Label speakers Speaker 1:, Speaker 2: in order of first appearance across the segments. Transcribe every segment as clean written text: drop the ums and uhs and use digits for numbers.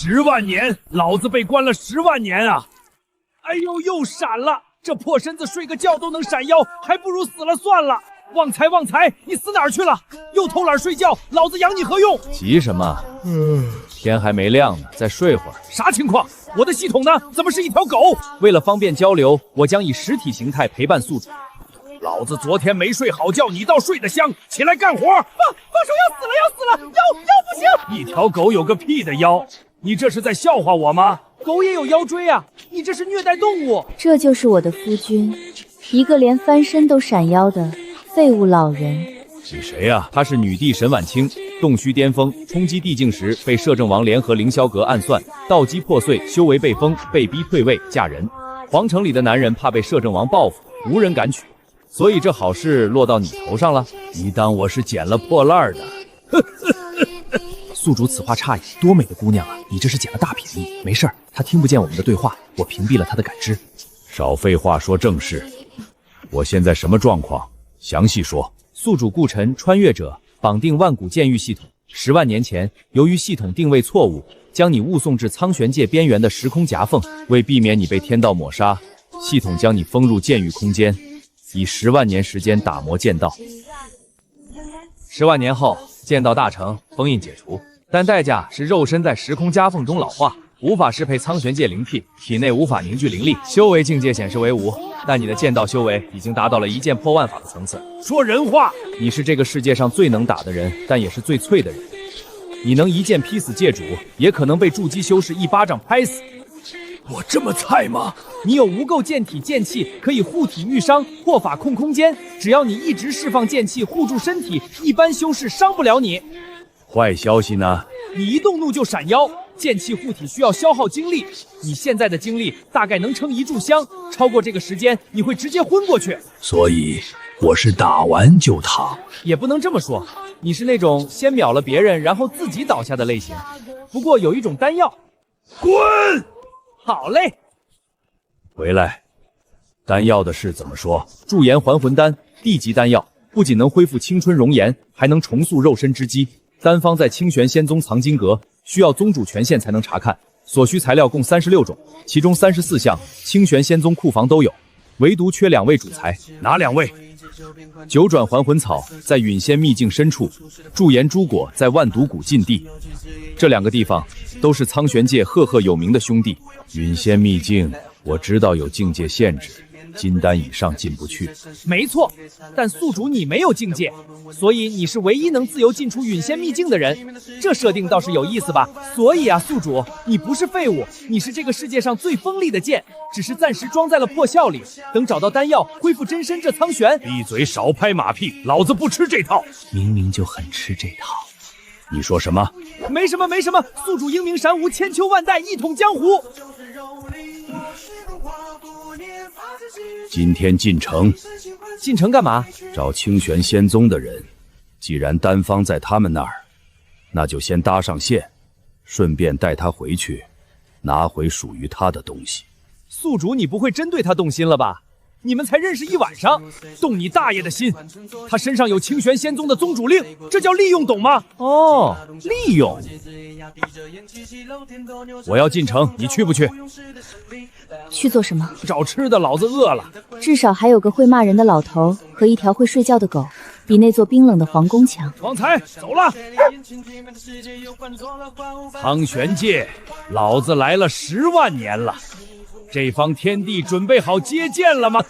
Speaker 1: 10万年，老子被关了10万年啊！哎呦，又闪了！这破身子睡个觉都能闪腰，还不如死了算了。旺财，旺财，你死哪儿去了？又偷懒睡觉，老子养你何用？
Speaker 2: 急什么？天还没亮呢，再睡会儿。
Speaker 1: 啥情况？我的系统呢？怎么是一条狗？
Speaker 2: 为了方便交流，我将以实体形态陪伴宿主。
Speaker 1: 老子昨天没睡好觉，你倒睡得香，起来干活！放手，要死了，要死了，腰不行！一条狗有个屁的腰！你这是在笑话我吗？
Speaker 3: 狗也有腰椎啊！你这是虐待动物！
Speaker 4: 这就是我的夫君，一个连翻身都闪腰的废物老人。
Speaker 2: 你谁呀？她是女帝沈婉清，洞虚巅峰，冲击帝境时被摄政王联合凌霄阁暗算，道基破碎，修为被封，被逼退位嫁人。皇城里的男人怕被摄政王报复，无人敢娶，所以这好事落到你头上了。
Speaker 1: 你当我是捡了破烂的？
Speaker 3: 宿主此话差矣，多美的姑娘啊！你这是捡了大便宜。没事儿，她听不见我们的对话，我屏蔽了她的感知。
Speaker 1: 少废话，说正事。我现在什么状况？详细说。
Speaker 2: 宿主顾晨，穿越者，绑定万古剑域系统。10万年前，由于系统定位错误，将你误送至苍玄界边缘的时空夹缝。为避免你被天道抹杀，系统将你封入剑域空间，以10万年时间打磨剑道。10万年后，剑道大成，封印解除。但代价是肉身在时空夹缝中老化，无法适配苍玄界灵气，体内无法凝聚灵力，修为境界显示为无。但你的剑道修为已经达到了一剑破万法的层次。
Speaker 1: 说人话！
Speaker 2: 你是这个世界上最能打的人，但也是最脆的人。你能一剑劈死界主，也可能被筑基修士一巴掌拍死。
Speaker 1: 我这么菜吗？
Speaker 3: 你有无垢剑体剑气，可以护体御伤，破法控空间。只要你一直释放剑气护住身体，一般修士伤不了你。
Speaker 1: 坏消息呢？
Speaker 3: 你一动怒就闪腰，剑气护体需要消耗精力，你现在的精力大概能撑一炷香，超过这个时间你会直接昏过去。
Speaker 1: 所以我是打完就躺。
Speaker 3: 也不能这么说，你是那种先秒了别人然后自己倒下的类型。不过有一种丹药。
Speaker 1: 滚！
Speaker 3: 好嘞。
Speaker 1: 回来。丹药的事怎么说？
Speaker 2: 驻颜还魂丹，地级丹药，不仅能恢复青春容颜，还能重塑肉身之机。丹方在清玄仙宗藏经阁，需要宗主权限才能查看。所需材料共36种，其中34项清玄仙宗库房都有，唯独缺2位主材。
Speaker 1: 哪2位
Speaker 2: 九转还魂草在允仙秘境深处，驻颜朱果在万毒谷禁地。这2个地方都是苍玄界赫赫有名的兄弟。
Speaker 1: 允仙秘境，我知道有境界限制，金丹以上进不去。
Speaker 3: 没错，但宿主你没有境界，所以你是唯一能自由进出允仙秘境的人。这设定倒是有意思吧？所以啊，宿主，你不是废物，你是这个世界上最锋利的剑，只是暂时装在了破鞘里，等找到丹药恢复真身这苍玄。
Speaker 1: 闭嘴，少拍马屁，老子不吃这套。
Speaker 3: 明明就很吃这套。
Speaker 1: 你说什么？
Speaker 3: 没什么没什么，宿主英明神武，千秋万代，一统江湖。
Speaker 1: 今天进城。
Speaker 3: 进城干嘛？
Speaker 1: 找清玄仙宗的人，既然丹方在他们那儿，那就先搭上线，顺便带他回去，拿回属于他的东西。
Speaker 3: 宿主，你不会真对他动心了吧？你们才认识1晚上，动你大爷的心！他身上有清玄仙宗的宗主令，这叫利用，懂吗？
Speaker 2: 哦，利用。
Speaker 1: 我要进城，你去不去？
Speaker 4: 去做什么？
Speaker 1: 找吃的，老子饿了。
Speaker 4: 至少还有个会骂人的老头和一条会睡觉的狗，比那座冰冷的皇宫强。
Speaker 1: 旺财，走了。苍玄界，老子来了10万年了。这方天地准备好接见了吗？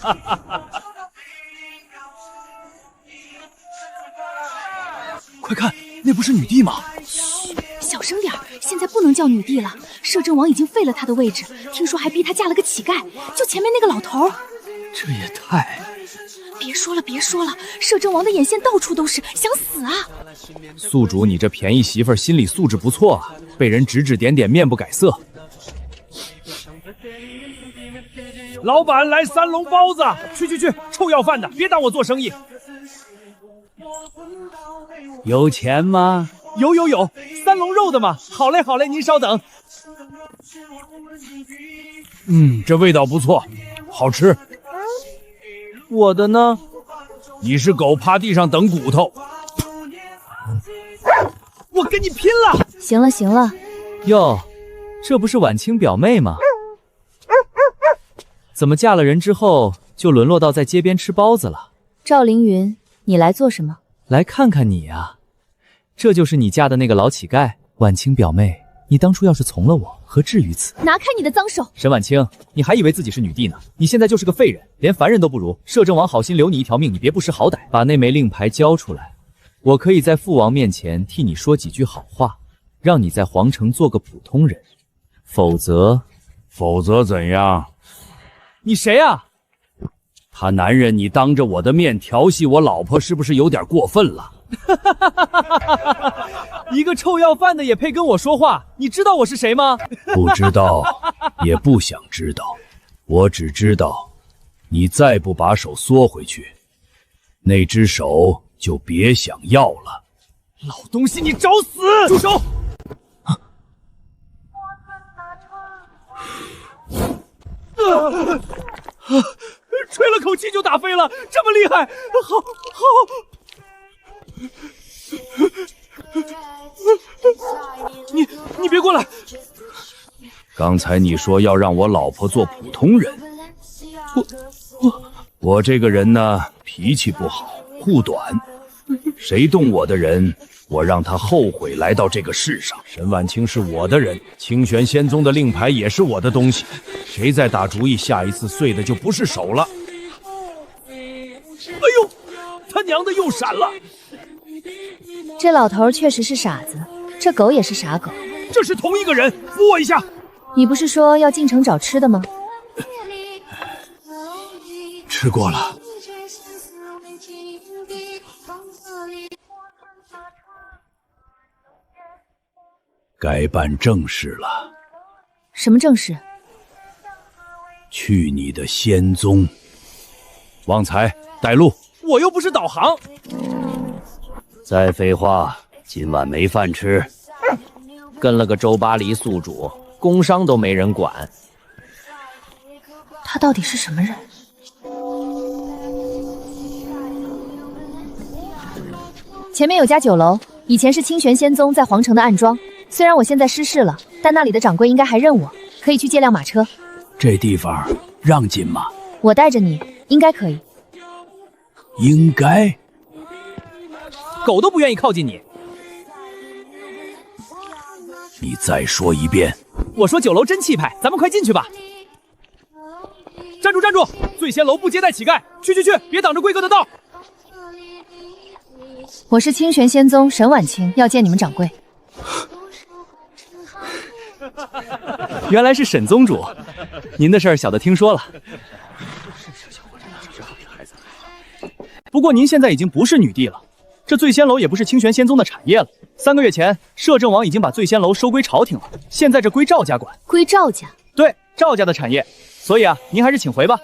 Speaker 3: 快看，那不是女帝吗？
Speaker 4: 嘘，小声点，现在不能叫女帝了。摄政王已经废了她的位置，听说还逼她嫁了个乞丐，就前面那个老头。
Speaker 3: 这也太……
Speaker 4: 别说了，别说了，摄政王的眼线到处都是，想死啊！
Speaker 2: 宿主，你这便宜媳妇儿心理素质不错啊，被人指指点点，面不改色。
Speaker 1: 老板，来3笼包子。去，臭要饭的，别当我做生意。
Speaker 3: 有钱吗？有，3笼肉的嘛。好嘞，您稍等。
Speaker 1: 这味道不错，好吃。
Speaker 3: 我的呢？
Speaker 1: 你是狗，趴地上等骨头。
Speaker 3: 我跟你拼了！
Speaker 4: 行了，
Speaker 3: 哟，
Speaker 2: 这不是婉清表妹吗？怎么嫁了人之后就沦落到在街边吃包子了？
Speaker 5: 赵凌云，你来做什么？
Speaker 2: 来看看你呀，这就是你嫁的那个老乞丐。婉清表妹，你当初要是从了我，何至于此？
Speaker 4: 拿开你的脏手！
Speaker 2: 沈婉清，你还以为自己是女帝呢？你现在就是个废人，连凡人都不如。摄政王好心留你一条命，你别不识好歹，把那枚令牌交出来，我可以在父王面前替你说几句好话，让你在皇城做个普通人。否则
Speaker 6: 怎样？
Speaker 3: 你谁啊？
Speaker 6: 他男人，你当着我的面调戏我老婆，是不是有点过分了？
Speaker 3: 一个臭要饭的也配跟我说话？你知道我是谁吗？
Speaker 6: 不知道，也不想知道。我只知道，你再不把手缩回去，那只手就别想要了。
Speaker 3: 老东西，你找死！住手！吹了口气就打飞了，这么厉害，好。你别过来！
Speaker 6: 刚才你说要让我老婆做普通人，我这个人呢，脾气不好，护短，谁动我的人，我让他后悔来到这个世上。沈婉清是我的人，清玄仙宗的令牌也是我的东西，谁再打主意，下一次碎的就不是手了。
Speaker 1: 哎呦，他娘的又闪了！
Speaker 5: 这老头确实是傻子，这狗也是傻狗。
Speaker 1: 这是同一个人，扶我一下。
Speaker 5: 你不是说要进城找吃的吗？
Speaker 6: 吃过了。该办正事了。
Speaker 5: 什么正事？
Speaker 6: 去你的仙宗！旺财，带路。
Speaker 3: 我又不是导航。
Speaker 6: 再废话，今晚没饭吃。
Speaker 2: 跟了个周巴黎宿主，工商都没人管。
Speaker 5: 他到底是什么人？前面有家酒楼，以前是清玄仙宗在皇城的暗桩。虽然我现在失势了，但那里的掌柜应该还认我，可以去借辆马车。
Speaker 6: 这地方让进吗？
Speaker 5: 我带着你，应该可以。
Speaker 6: 应该。
Speaker 3: 狗都不愿意靠近你。
Speaker 6: 你再说一遍。
Speaker 3: 我说酒楼真气派，咱们快进去吧。站住站住！醉仙楼不接待乞丐，去，别挡着贵哥的道。
Speaker 5: 我是清玄仙宗沈婉清，要见你们掌柜。
Speaker 2: 原来是沈宗主，您的事儿小的听说了。
Speaker 3: 不过您现在已经不是女帝了，这醉仙楼也不是清玄仙宗的产业了。3个月前，摄政王已经把醉仙楼收归朝廷了，现在这归赵家管。
Speaker 5: 归赵家？
Speaker 3: 对，赵家的产业。所以啊，您还是请回吧。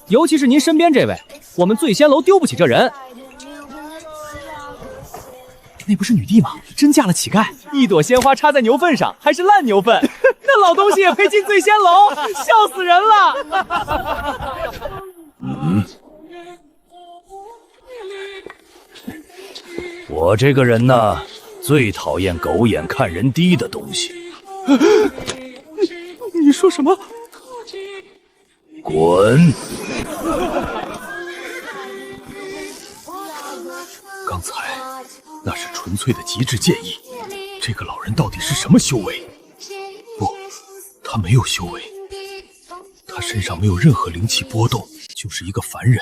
Speaker 3: 尤其是您身边这位，我们醉仙楼丢不起这人。那不是女帝吗？真嫁了乞丐，一朵鲜花插在牛粪上，还是烂牛粪。那老东西也配进醉仙楼，笑死人了。
Speaker 6: 我这个人呢，最讨厌狗眼看人低的东西。
Speaker 3: 你说什么？
Speaker 6: 滚！刚才那是纯粹的极致建议。这个老人到底是什么修为？不，他没有修为，他身上没有任何灵气波动，就是一个凡人。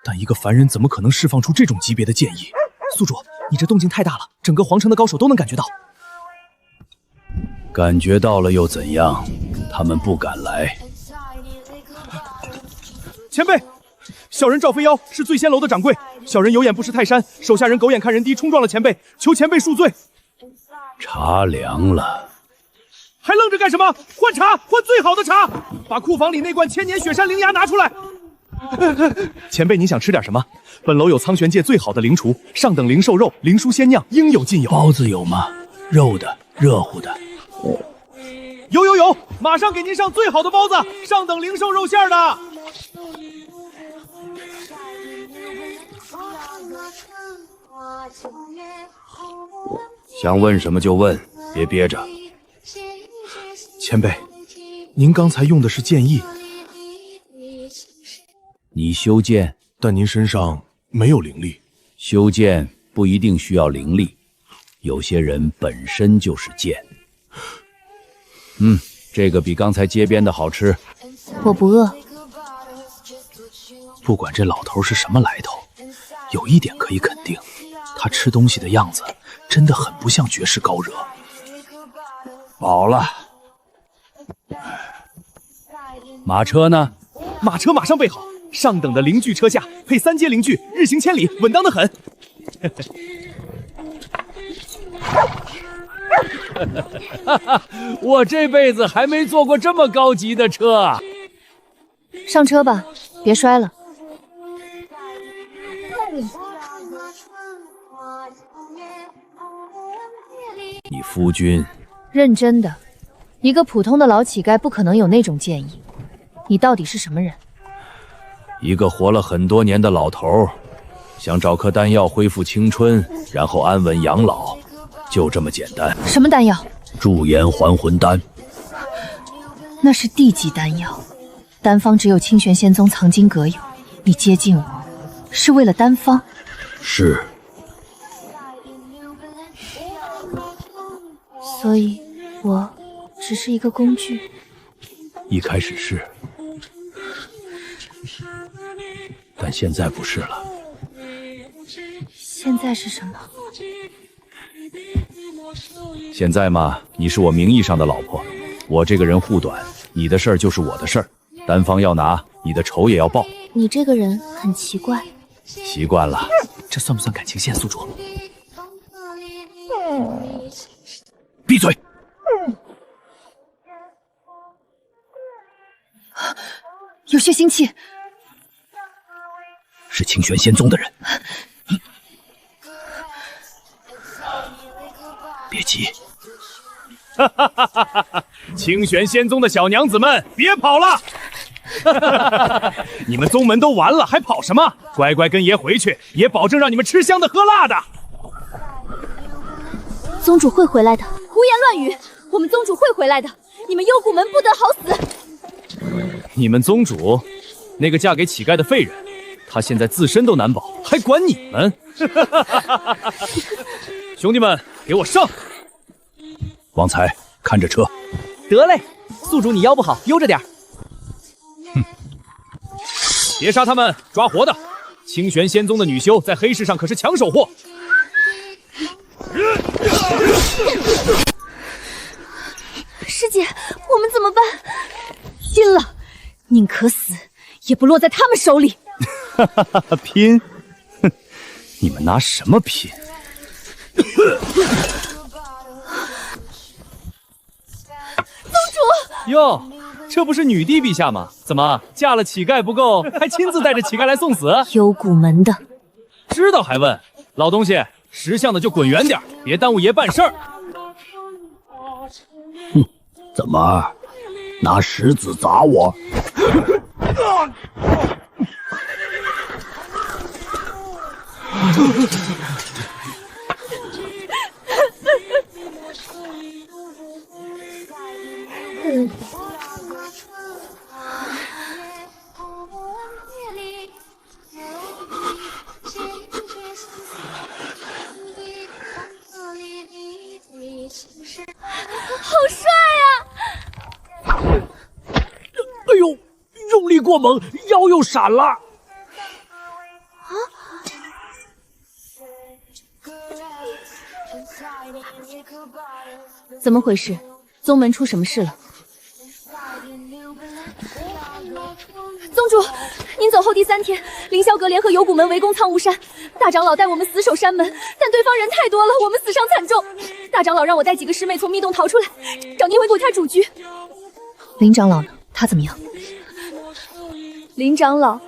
Speaker 6: 但一个凡人怎么可能释放出这种级别的剑意？
Speaker 3: 宿主，你这动静太大了，整个皇城的高手都能感觉到。
Speaker 6: 感觉到了又怎样？他们不敢来。
Speaker 3: 前辈，小人赵飞妖是醉仙楼的掌柜，小人有眼不识泰山，手下人狗眼看人低，冲撞了前辈，求前辈恕罪。
Speaker 6: 茶凉了，
Speaker 3: 还愣着干什么？换茶，换最好的茶！把库房里那罐千年雪山灵芽拿出来。前辈，您想吃点什么？本楼有苍玄界最好的灵厨，上等灵兽肉，灵蔬鲜酿，应有尽有。
Speaker 6: 包子有吗？肉的，热乎的。
Speaker 3: 有，马上给您上最好的包子，上等灵兽肉馅的。
Speaker 6: 想问什么就问，别憋着。
Speaker 7: 前辈，您刚才用的是剑意，
Speaker 2: 你修剑，
Speaker 7: 但您身上没有灵力。
Speaker 2: 修剑不一定需要灵力，有些人本身就是剑。这个比刚才街边的好吃。
Speaker 5: 我不饿。
Speaker 6: 不管这老头是什么来头，有一点可以肯定，他吃东西的样子真的很不像绝世高惹。
Speaker 2: 饱了。马车呢？
Speaker 3: 马车马上备好，上等的灵具车下配3阶灵具，日行千里，稳当的很。
Speaker 2: 我这辈子还没坐过这么高级的车啊！
Speaker 5: 上车吧，别摔了。
Speaker 2: 你夫君
Speaker 5: 认真的，一个普通的老乞丐不可能有那种建议。你到底是什么人？
Speaker 2: 一个活了很多年的老头，想找颗丹药恢复青春，然后安稳养老，就这么简单。
Speaker 5: 什么丹药？
Speaker 6: 驻颜还魂丹。
Speaker 5: 那是地级丹药，丹方只有清玄仙宗藏经阁有。你接近我，是为了丹方？
Speaker 6: 是。
Speaker 5: 所以，我只是一个工具。
Speaker 6: 一开始是，但现在不是了。
Speaker 5: 现在是什么？
Speaker 2: 现在嘛，你是我名义上的老婆，我这个人护短，你的事儿就是我的事儿，丹方要拿，你的仇也要报。
Speaker 5: 你这个人很奇怪。
Speaker 2: 习惯了。
Speaker 6: 这算不算感情线，宿主？闭嘴！
Speaker 5: 有血腥气，
Speaker 6: 是清玄仙宗的人。别急。
Speaker 3: 清玄仙宗的小娘子们，别跑了！你们宗门都完了，还跑什么？乖乖跟爷回去，爷保证让你们吃香的喝辣的。
Speaker 4: 宗主会回来的，胡言乱语！我们宗主会回来的，你们幽谷门不得好死！
Speaker 2: 你们宗主，那个嫁给乞丐的废人，他现在自身都难保，还管你们？
Speaker 3: 兄弟们，给我上！
Speaker 6: 王才，看着车。
Speaker 3: 得嘞，宿主你腰不好，悠着点。别杀他们，抓活的！清玄仙宗的女修在黑市上可是抢手货。
Speaker 4: 师姐，我们怎么办？拼了！宁可死，也不落在他们手里。
Speaker 2: 拼？哼，你们拿什么拼？
Speaker 4: 宗主！
Speaker 3: 哟，这不是女帝陛下吗？怎么嫁了乞丐不够，还亲自带着乞丐来送死？
Speaker 4: 幽谷门的，
Speaker 3: 知道还问？老东西，识相的就滚远点，别耽误爷办事儿。
Speaker 6: 怎么拿石子砸我？
Speaker 4: 好帅啊！
Speaker 1: 哎呦，用力过猛，腰又闪了。
Speaker 5: 怎么回事？宗门出什么事了？
Speaker 4: 宗主，您走后第3天，凌霄阁联合幽谷门围攻苍梧山，大长老带我们死守山门，但对方人太多了，我们死伤惨重。大长老让我带几个师妹从密洞逃出来，找您回国开主局。
Speaker 5: 林长老呢？他怎么样？
Speaker 4: 林长老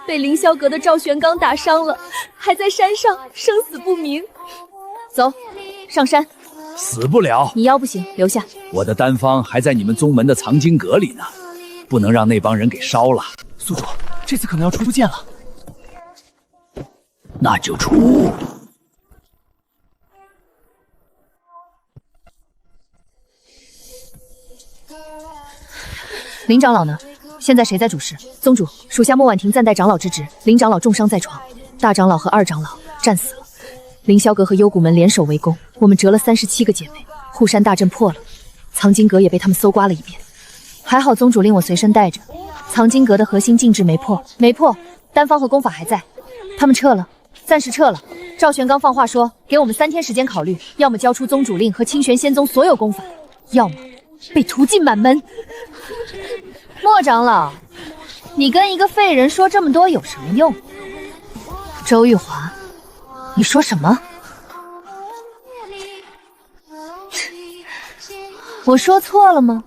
Speaker 4: 被凌霄阁的赵玄刚打伤了，还在山上生死不明。
Speaker 5: 走，上山。
Speaker 2: 死不了。
Speaker 5: 你腰不行，留下。
Speaker 2: 我的丹方还在你们宗门的藏经阁里呢，不能让那帮人给烧了。
Speaker 3: 宿主，这次可能要出剑了。
Speaker 6: 那就出。
Speaker 5: 林长老呢？现在谁在主事？宗主，属下莫婉婷暂代长老之职。林长老重伤在床，大长老和二长老战死了。凌霄阁和幽谷门联手围攻，我们折了37个姐妹。护山大阵破了，藏经阁也被他们搜刮了一遍。还好宗主令我随身带着，藏经阁的核心禁制没破，丹方和功法还在。他们撤了，暂时撤了。赵玄刚放话说，给我们3天时间考虑，要么交出宗主令和清玄仙宗所有功法，要么被屠尽满门。莫长老，你跟一个废人说这么多有什么用？周玉华，你说什么？我说错了吗？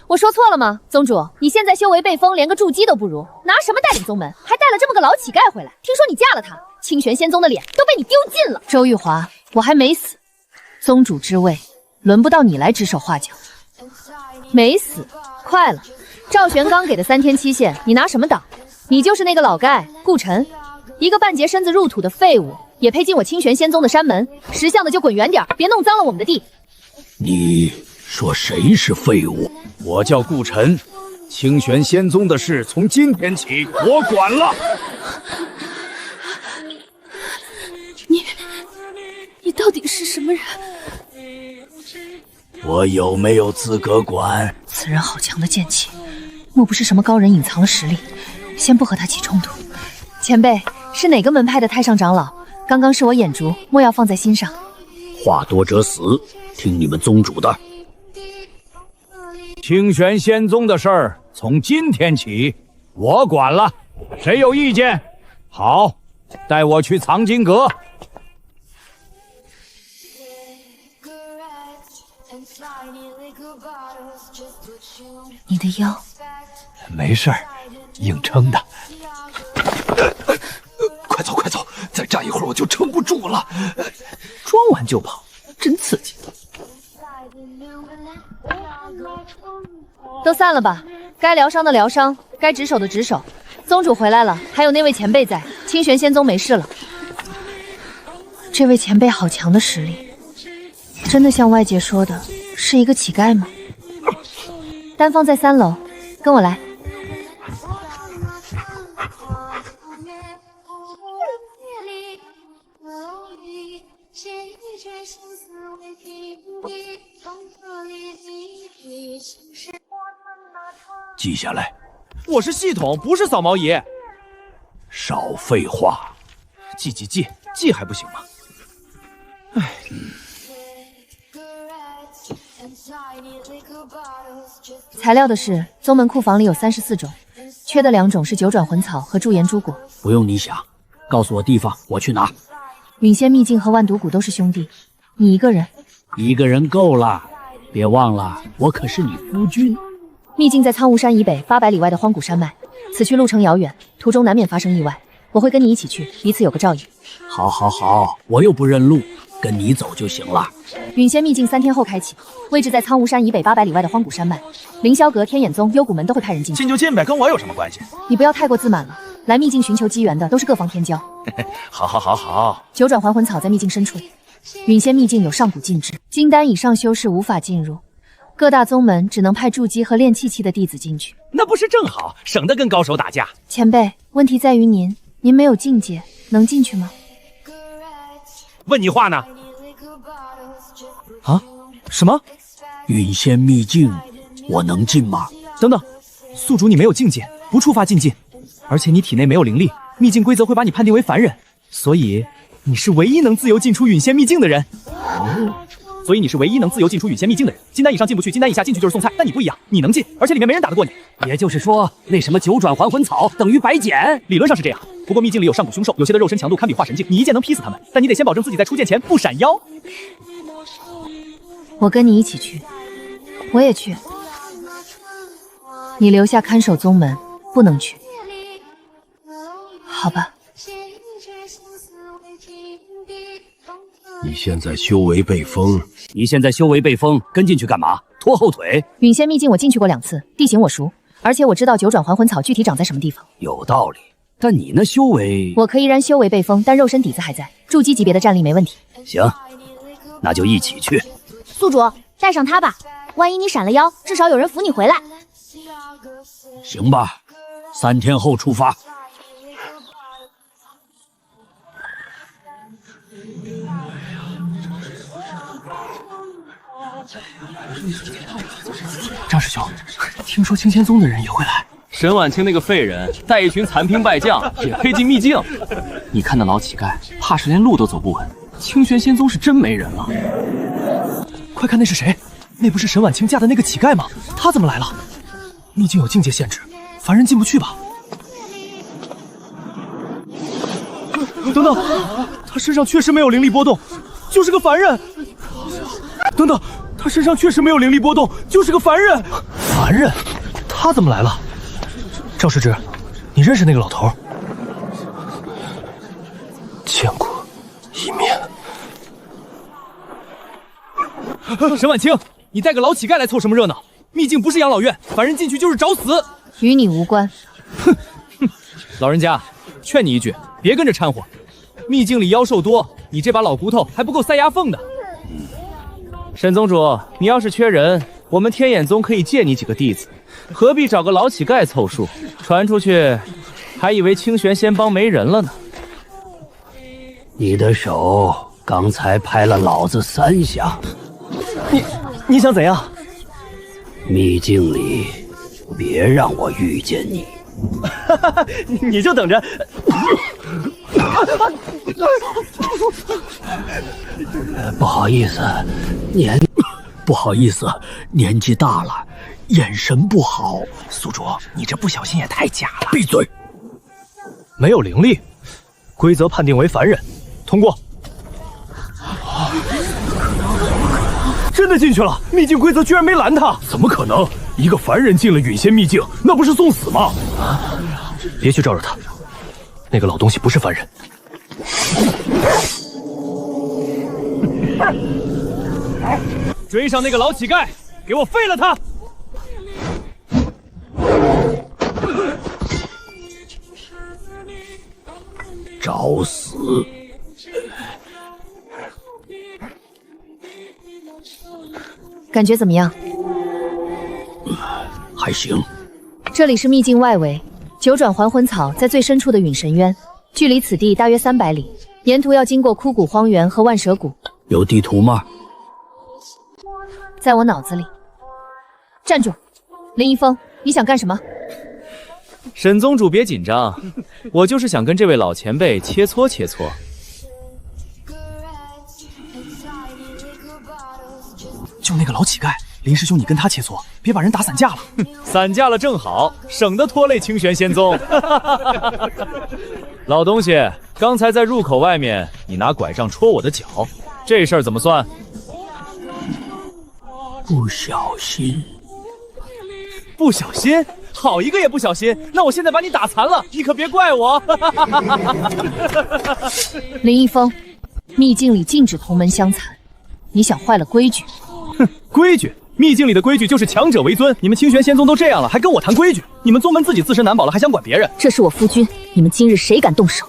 Speaker 5: 我说错了吗？宗主，你现在修为被封，连个筑基都不如，拿什么带领宗门？还带了这么个老乞丐回来。听说你嫁了他，清玄仙宗的脸都被你丢尽了。周玉华，我还没死，宗主之位轮不到你来指手画脚。没死，快了！赵玄刚给的3天期限，你拿什么挡？你就是那个老盖顾晨，一个半截身子入土的废物，也配进我清玄仙宗的山门？识相的就滚远点，别弄脏了我们的地。
Speaker 6: 你说谁是废物？
Speaker 1: 我叫顾晨，清玄仙宗的事从今天起我管了。
Speaker 4: 你到底是什么人？
Speaker 6: 我有没有资格管？
Speaker 5: 此人好强的剑气，莫不是什么高人隐藏了实力？先不和他起冲突。前辈是哪个门派的太上长老？刚刚是我眼拙，莫要放在心上。
Speaker 6: 话多者死，听你们宗主的。
Speaker 1: 清玄仙宗的事儿从今天起我管了，谁有意见？好，带我去藏经阁。
Speaker 5: 你的腰
Speaker 7: 没事儿，硬撑的。快走快走，再站一会儿我就撑不住了。
Speaker 3: 装完就跑，真刺激。
Speaker 5: 都散了吧，该疗伤的疗伤，该值守的值守。宗主回来了，还有那位前辈在，清玄仙宗没事了。这位前辈好强的实力，真的像外界说的是一个乞丐吗？丹方在3楼，跟我来。
Speaker 6: 记下来。
Speaker 3: 我是系统，不是扫毛仪。
Speaker 6: 少废话。
Speaker 3: 记还不行吗？唉。
Speaker 5: 材料的事，宗门库房里有34种，缺的2种是九转魂草和驻颜珠果。
Speaker 6: 不用你想，告诉我地方，我去拿。
Speaker 5: 陨仙秘境和万毒谷都是兄弟，你一个人？
Speaker 6: 一个人够了，别忘了，我可是你夫君。
Speaker 5: 秘境在苍梧山以北800里外的荒古山脉，此去路程遥远，途中难免发生意外。我会跟你一起去，彼此有个照应。
Speaker 6: 好，我又不认路，跟你走就行了。
Speaker 5: 陨仙秘境3天后开启，位置在苍梧山以北800里外的荒古山脉。凌霄阁、天眼宗、幽谷门都会派人进去。
Speaker 1: 进就进呗，跟我有什么关系？
Speaker 5: 你不要太过自满了，来秘境寻求机缘的都是各方天骄。
Speaker 1: 好。
Speaker 5: 九转还魂草在秘境深处，陨仙秘境有上古禁制，金丹以上修士无法进入，各大宗门只能派筑基和炼气期的弟子进去。
Speaker 3: 那不是正好，省得跟高手打架。
Speaker 5: 前辈，问题在于您没有境界，能进去吗？
Speaker 3: 问你话呢？
Speaker 2: 啊？什么？
Speaker 6: 陨仙秘境，我能进吗？
Speaker 2: 等等，宿主你没有境界，不触发禁忌，而且你体内没有灵力，秘境规则会把你判定为凡人，所以你是唯一能自由进出陨仙秘境的人。所以你是唯一能自由进出陨仙秘境的人。金丹以上进不去，金丹以下进去就是送菜，但你不一样，你能进，而且里面没人打得过你。
Speaker 6: 也就是说，那什么九转还魂草等于白捡？
Speaker 2: 理论上是这样，不过秘境里有上古凶兽，有些的肉身强度堪比化神境，你一剑能劈死他们，但你得先保证自己在出剑前不闪腰。
Speaker 5: 我跟你一起去，我也去。你留下看守宗门，不能去。好吧。
Speaker 6: 你现在修为被封，跟进去干嘛？拖后腿？
Speaker 5: 陨仙秘境我进去过2次，地形我熟，而且我知道九转还魂草具体长在什么地方。
Speaker 6: 有道理，但你那修为……
Speaker 5: 我可依然修为被封，但肉身底子还在，筑基级别的战力没问题。
Speaker 6: 行，那就一起去。
Speaker 4: 宿主，带上他吧，万一你闪了腰，至少有人扶你回来。
Speaker 8: 行吧，3天后出发。
Speaker 6: 张师兄，听说青仙宗的人也会来。
Speaker 2: 沈晚清那个废人带一群残兵败将也配进秘境？你看那老乞丐，怕是连路都走不稳。清玄仙宗是真没人了。
Speaker 6: 快看那是谁？那不是沈晚清嫁的那个乞丐吗？他怎么来了？秘境有境界限制，凡人进不去吧？等等，他身上确实没有灵力波动，就是个凡人。等等，他身上确实没有灵力波动，就是个凡人。凡人？他怎么来了？赵世之，你认识那个老头？见过一面。
Speaker 3: 沈晚清，你带个老乞丐来凑什么热闹？秘境不是养老院，凡人进去就是找死。
Speaker 5: 与你无关。
Speaker 3: 哼，老人家，劝你一句，别跟着掺和。秘境里妖兽多，你这把老骨头还不够塞牙缝的。
Speaker 2: 沈宗主，你要是缺人，我们天眼宗可以借你几个弟子，何必找个老乞丐凑数？传出去，还以为清玄仙帮没人了呢。
Speaker 8: 你的手刚才拍了老子3下，
Speaker 6: 你想怎样？
Speaker 8: 秘境里，别让我遇见你。
Speaker 6: 你就等着。
Speaker 8: 不好意思，年纪大了，眼神不好。
Speaker 6: 宿主，你这不小心也太假了。
Speaker 8: 闭嘴！
Speaker 6: 没有灵力，规则判定为凡人，通过。真的进去了，秘境规则居然没拦他。
Speaker 7: 怎么可能？一个凡人进了陨仙秘境，那不是送死吗？
Speaker 6: 别去招惹他，那个老东西不是凡人。
Speaker 3: 追上那个老乞丐，给我废了他！
Speaker 8: 找死！
Speaker 5: 感觉怎么样？
Speaker 8: 还行。
Speaker 5: 这里是秘境外围，九转还魂草在最深处的陨神渊，距离此地大约300里，沿途要经过枯骨荒原和万蛇谷。
Speaker 8: 有地图吗？
Speaker 5: 在我脑子里。站住！林一峰，你想干什么？
Speaker 2: 沈宗主别紧张，我就是想跟这位老前辈切磋切磋。
Speaker 6: 就那个老乞丐，林师兄，你跟他切磋，别把人打散架了。
Speaker 2: 散架了正好，省得拖累清玄仙宗。老东西，刚才在入口外面，你拿拐杖戳我的脚，这事儿怎么算？
Speaker 8: 不小心。
Speaker 3: 不小心？好一个也不小心！那我现在把你打残了，你可别怪我。
Speaker 5: 林一峰，秘境里禁止同门相残，你想坏了规矩？
Speaker 3: 哼，规矩？秘境里的规矩就是强者为尊，你们清玄仙宗都这样了，还跟我谈规矩？你们宗门自己自身难保了，还想管别人？
Speaker 5: 这是我夫君，你们今日谁敢动手？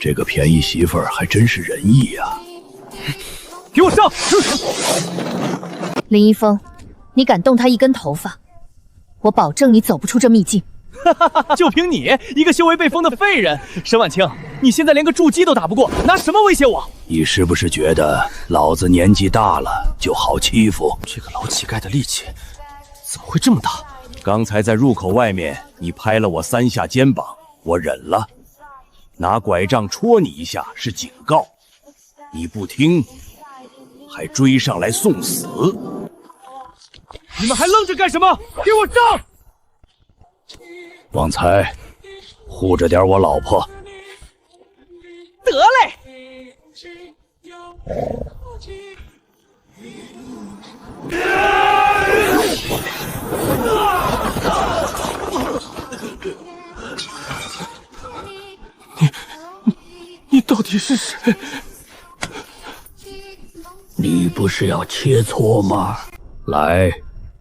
Speaker 8: 这个便宜媳妇儿还真是仁义呀！
Speaker 3: 给我上！
Speaker 5: 林一峰，你敢动他一根头发，我保证你走不出这秘境。
Speaker 3: 就凭你一个修为被封的废人，沈晚清，你现在连个筑基都打不过，拿什么威胁我？
Speaker 8: 你是不是觉得老子年纪大了就好欺负？
Speaker 6: 这个老乞丐的力气怎么会这么大？
Speaker 8: 刚才在入口外面，你拍了我3下肩膀，我忍了。拿拐杖戳你一下是警告，你不听，还追上来送死。
Speaker 3: 你们还愣着干什么？给我上！
Speaker 8: 旺财，护着点我老婆。
Speaker 3: 得嘞！
Speaker 6: 你到底是谁？
Speaker 8: 你不是要切磋吗？来，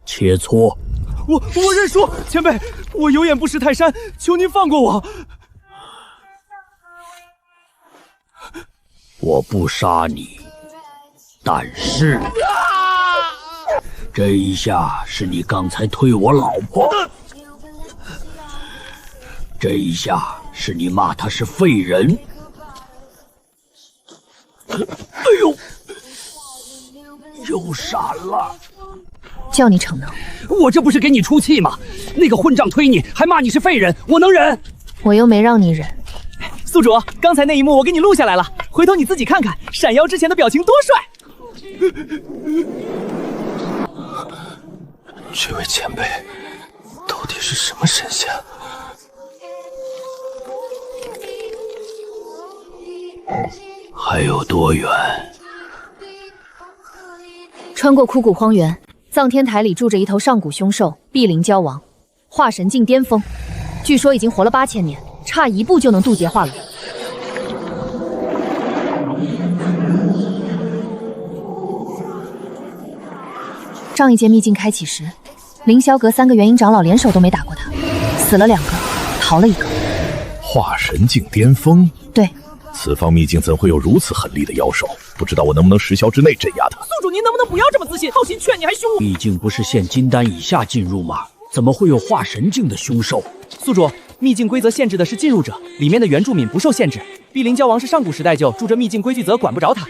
Speaker 8: 切磋。
Speaker 3: 我认输，前辈，我有眼不识泰山，求您放过我。
Speaker 8: 我不杀你，但是这一下是你刚才推我老婆。
Speaker 9: 这一下是你骂他是废人。哎呦，又闪了！
Speaker 5: 叫你逞能，
Speaker 1: 我这不是给你出气吗？那个混账推你，还骂你是废人，我能忍？
Speaker 5: 我又没让你忍。
Speaker 3: 宿主，刚才那一幕我给你录下来了，回头你自己看看，闪妖之前的表情多帅！
Speaker 7: 这位前辈到底是什么神仙？
Speaker 9: 还有多远？
Speaker 5: 穿过枯骨荒原，藏天台里住着一头上古凶兽碧鳞蛟王，化神境巅峰，据说已经活了8000年，差一步就能渡劫化龙。上一届秘境开启时，凌霄阁3个元婴长老联手都没打过他，死了2个，逃了1个。
Speaker 6: 化神境巅峰？
Speaker 5: 对。
Speaker 6: 此方秘境怎会有如此狠厉的妖兽？不知道我能不能10宵之内镇压他。
Speaker 3: 宿主，您能不能不要这么自信？好心劝你还凶我。
Speaker 9: 秘境不是限金丹以下进入吗？怎么会有化神境的凶兽？
Speaker 3: 宿主，秘境规则限制的是进入者，里面的原住民不受限制。碧鳞蛟王是上古时代就住着秘境规矩，则管不着他。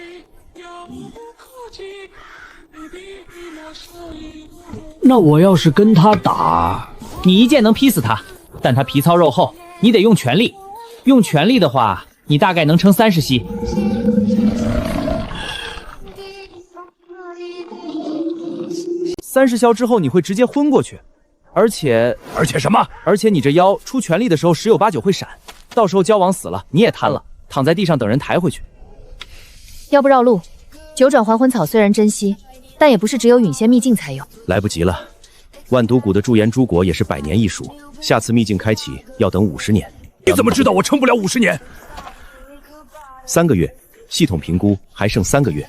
Speaker 9: 那我要是跟他打，
Speaker 3: 你一剑能劈死他，但他皮糙肉厚，你得用全力。用全力的话，你大概能撑30息。30宵之后你会直接昏过去，而且
Speaker 6: 什么？
Speaker 3: 而且你这妖出全力的时候10有8九会闪，到时候蛟王死了你也瘫了，躺在地上等人抬回去。
Speaker 5: 要不绕路，九转还魂草虽然珍惜，但也不是只有陨仙秘境才有。
Speaker 2: 来不及了，万毒谷的驻颜诸果也是100年一熟，下次秘境开启要等50年。
Speaker 6: 你怎么知道我撑不了50年
Speaker 2: ？3个月，系统评估还剩3个月。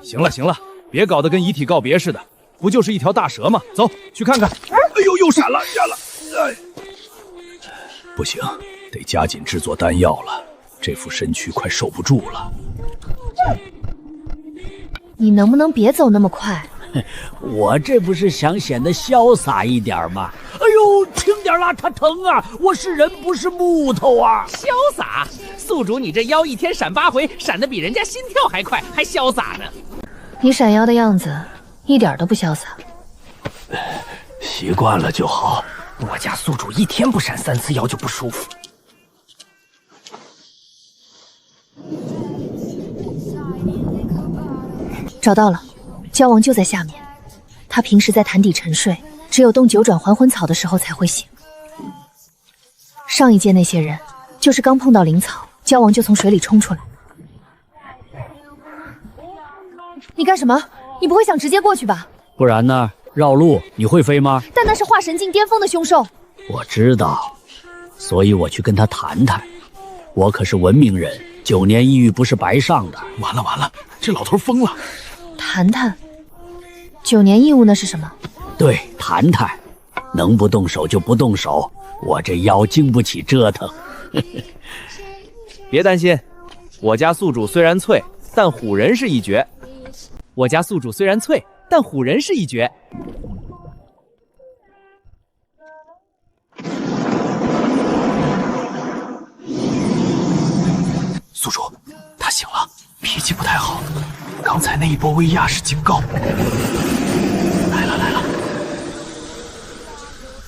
Speaker 1: 行了行了，别搞得跟遗体告别似的，不就是一条大蛇吗？走去看看。
Speaker 6: 哎呦，又闪了，闪了！哎，不行，得加紧制作丹药了，这副身躯快受不住了。
Speaker 5: 你能不能别走那么快？
Speaker 9: 我这不是想显得潇洒一点吗？哎呦，轻点啦，它疼啊！我是人不是木头啊！
Speaker 3: 潇洒？宿主，你这妖一天闪8回，闪得比人家心跳还快，还潇洒呢？
Speaker 5: 你闪妖的样子一点都不潇洒。
Speaker 9: 习惯了就好。
Speaker 3: 我家宿主一天不闪3次妖就不舒服。
Speaker 5: 找到了，蛟王就在下面。他平时在潭底沉睡，只有动9转还魂草的时候才会醒。上一届那些人，就是刚碰到灵草，蛟王就从水里冲出来。你干什么？你不会想直接过去吧？
Speaker 9: 不然呢？绕路，你会飞吗？
Speaker 5: 但那是化神境巅峰的凶兽。
Speaker 9: 我知道，所以我去跟他谈谈。我可是文明人，9年异域不是白上的。
Speaker 6: 完了完了，这老头疯了！
Speaker 5: 谈谈，9年义务那是什么？
Speaker 9: 对，谈谈，能不动手就不动手。我这腰经不起折腾。
Speaker 2: 别担心，我家宿主虽然脆，但唬人是一绝。
Speaker 3: 我家宿主虽然脆，但唬人是一绝。
Speaker 7: 宿主，他醒了，脾气不太好。刚才那一波威压是警告。来了来了，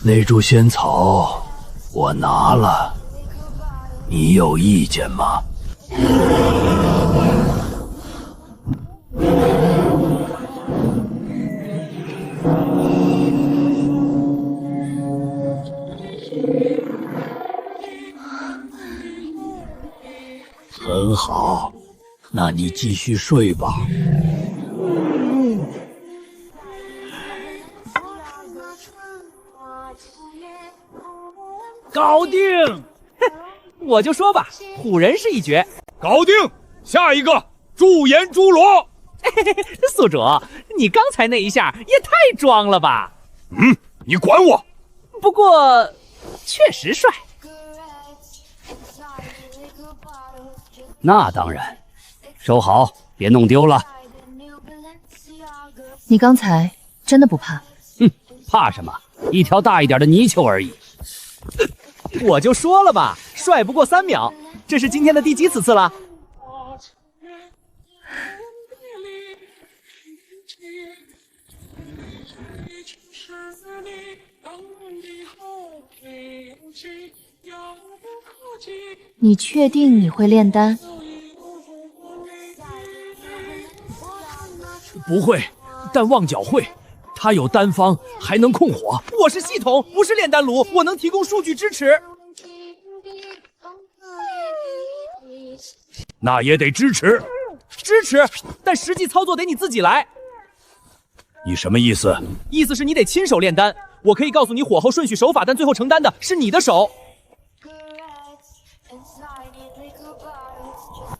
Speaker 9: 那株仙草我拿了，你有意见吗？很好，那你继续睡吧。
Speaker 3: 搞定！我就说吧，唬人是一绝。
Speaker 1: 搞定！下一个驻颜侏罗。
Speaker 3: 宿主，你刚才那一下也太装了吧？
Speaker 6: 你管我！
Speaker 3: 不过，确实帅。
Speaker 9: 那当然，收好，别弄丢了。
Speaker 5: 你刚才真的不怕？
Speaker 9: 怕什么？一条大一点的泥鳅而已。
Speaker 3: 我就说了吧，帅不过3秒。这是今天的第几次了？
Speaker 5: 你确定你会炼丹？
Speaker 7: 不会，但旺角会。他有丹方，还能控火。
Speaker 3: 我是系统，不是炼丹炉，我能提供数据支持。
Speaker 8: 那也得支持。
Speaker 3: 支持，但实际操作得你自己来。
Speaker 8: 你什么意思？
Speaker 3: 意思是你得亲手炼丹。我可以告诉你火候、顺序、手法，但最后承担的是你的手。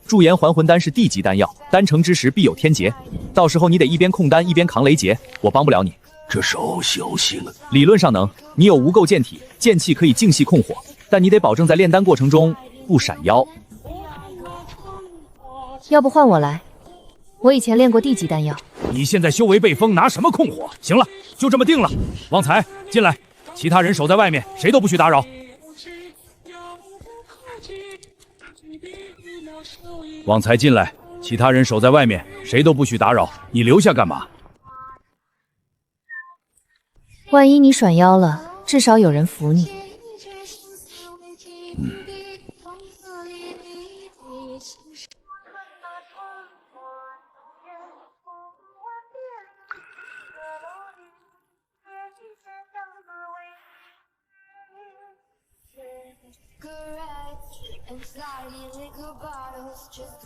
Speaker 3: 驻颜还魂丹是地级丹药，丹成之时必有天劫，到时候你得一边控丹一边扛雷劫，我帮不了你。
Speaker 8: 这手小心了。
Speaker 3: 理论上能，你有无垢剑体，剑气可以静系控火，但你得保证在炼丹过程中不闪妖。
Speaker 5: 要不换我来，我以前练过地级丹药。
Speaker 1: 你现在修为被封，拿什么控火？行了，就这么定了。旺财，进来，其他人守在外面，谁都不许打扰。
Speaker 8: 旺财进来，其他人守在外面，谁都不许打扰。你留下干嘛？
Speaker 5: 万一你甩妖了，至少有人扶你。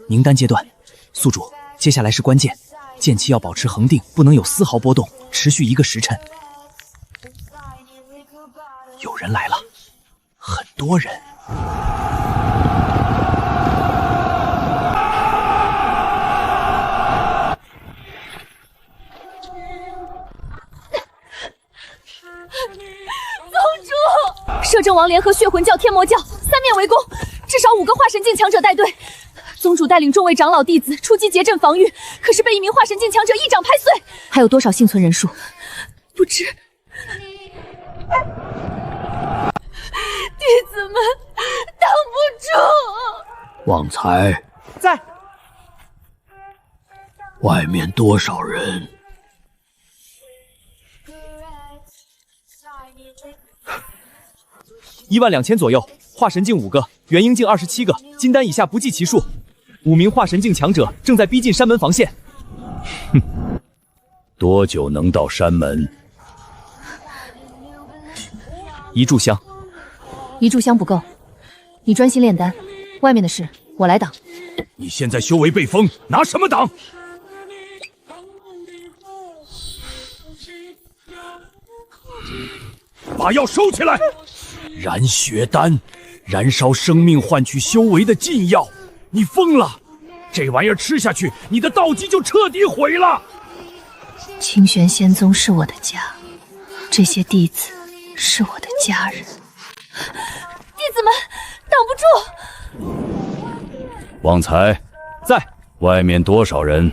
Speaker 3: 凝丹阶段，宿主，接下来是关键，剑气要保持恒定，不能有丝毫波动，持续1个时辰。有人来了，很多人。
Speaker 4: 摄政王联合血魂教、天魔教三面围攻，至少5个化神境强者带队。宗主带领众位长老弟子出击结阵防御，可是被一名化神境强者一掌拍碎。
Speaker 5: 还有多少幸存人数？
Speaker 4: 不知。弟子们挡不住。
Speaker 7: 旺财
Speaker 3: 在。
Speaker 7: 外面多少人
Speaker 3: ？12000左右，化神境5个，元婴境27个，金丹以下不计其数。5名化神境强者正在逼近山门防线。
Speaker 8: 哼，多久能到山门
Speaker 3: ？1炷香。
Speaker 5: 1炷香不够，你专心炼丹，外面的事我来挡。
Speaker 8: 你现在修为被封，拿什么挡？把药收起来！燃血丹，燃烧生命换取修为的禁药，你疯了！这玩意儿吃下去，你的道基就彻底毁了。
Speaker 5: 清玄仙宗是我的家，这些弟子是我的家人。
Speaker 4: 弟子们挡不住。
Speaker 8: 旺财
Speaker 3: 在。
Speaker 8: 外面多少人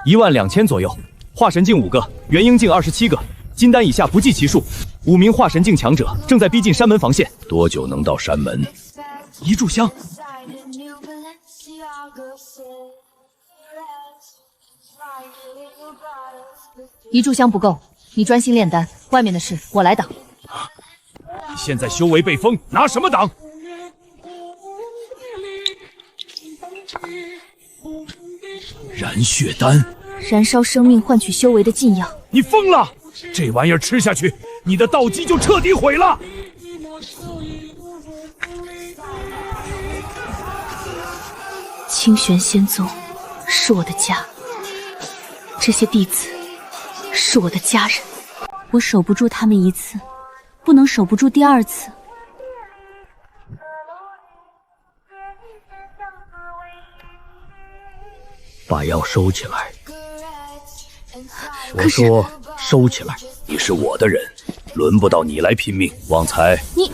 Speaker 3: ？12000左右，化神境5个，元婴境27个，金丹以下不计其数。5名化神境强者正在逼近山门防线。
Speaker 8: 多久能到山门
Speaker 3: ？1炷香。
Speaker 5: 1炷香不够，你专心炼丹，外面的事我来挡。
Speaker 8: 你现在修为被封，拿什么挡？燃血丹，
Speaker 5: 燃烧生命换取修为的禁药，
Speaker 8: 你疯了！这玩意儿吃下去，你的道基就彻底毁了。
Speaker 5: 清玄仙宗是我的家，这些弟子是我的家人。我守不住他们1次，不能守不住第2次。
Speaker 7: 把药收起来。我说收起来。
Speaker 8: 你是我的人，轮不到你来拼命。旺财，
Speaker 5: 你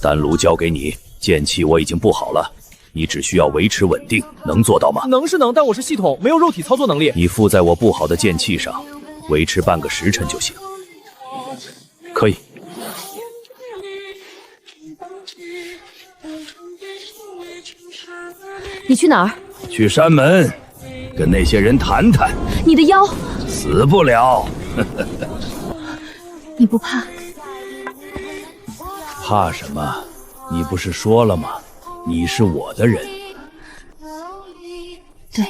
Speaker 8: 丹炉交给你，剑气我已经布好了，你只需要维持稳定，能做到吗？
Speaker 3: 能是能，但我是系统，没有肉体操作能力。
Speaker 8: 你附在我布好的剑气上，维持半个时辰就行。可以。
Speaker 5: 你去哪儿？
Speaker 8: 去山门，跟那些人谈谈。
Speaker 5: 你的腰
Speaker 8: 死不了。
Speaker 5: 你不怕？
Speaker 8: 怕什么？你不是说了吗？你是我的人。
Speaker 5: 对，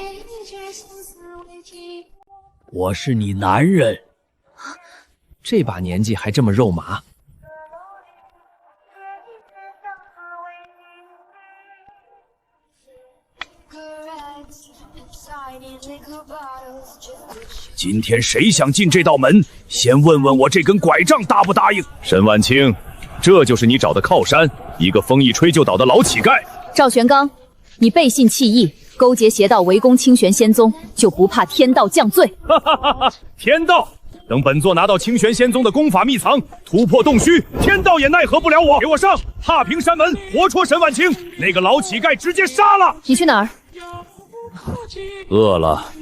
Speaker 9: 我是你男人。
Speaker 3: 这把年纪还这么肉麻。
Speaker 8: 今天谁想进这道门，先问问我这根拐杖答不答应。
Speaker 2: 沈万清，这就是你找的靠山，一个风一吹就倒的老乞丐。
Speaker 5: 赵玄刚，你背信弃义，勾结邪道围攻清玄仙宗，就不怕天道降罪？
Speaker 2: 哈哈哈哈！天道，等本座拿到清玄仙宗的功法秘藏，突破洞虚，天道也奈何不了我。给我上！踏平山门，活捉沈万清，那个老乞丐直接杀了。
Speaker 5: 你去哪儿？
Speaker 2: 饿了，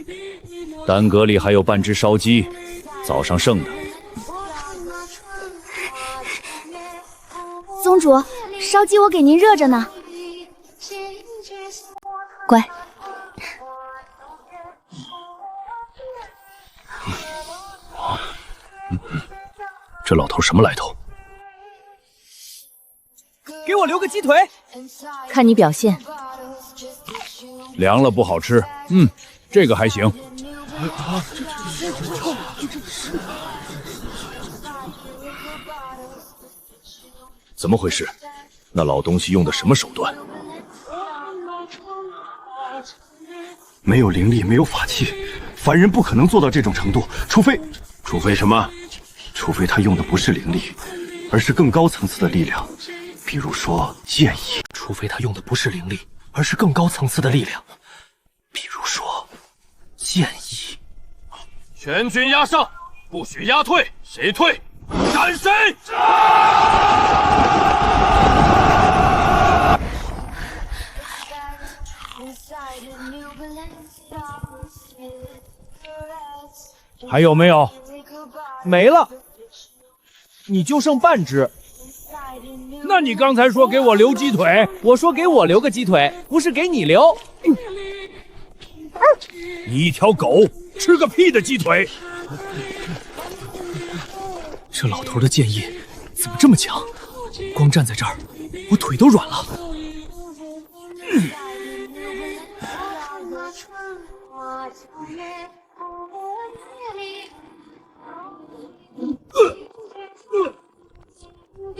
Speaker 2: 丹阁里还有半只烧鸡，早上剩的。
Speaker 4: 宗主，烧鸡我给您热着呢。
Speaker 5: 乖。
Speaker 6: 这老头什么来头？
Speaker 3: 给我留个鸡腿。
Speaker 5: 看你表现。
Speaker 2: 凉了不好吃，这个还行。
Speaker 6: 怎么回事？那老东西用的什么手段？
Speaker 10: 没有灵力，没有法器，凡人不可能做到这种程度，除非什么？除非他用的不是灵力，而是更高层次的力量，比如说剑意。除非他用的不是灵力，而是更高层次的力量，比如说剑意。
Speaker 6: 全军压上，不许压退，谁退斩谁！
Speaker 2: 还有没有？
Speaker 3: 没了，你就剩半只。
Speaker 1: 那你刚才说给我留鸡腿，
Speaker 3: 我说给我留个鸡腿，不是给你留。
Speaker 1: 你一条狗，吃个屁的鸡腿！
Speaker 6: 这老头的剑意怎么这么强？光站在这儿，我腿都软了。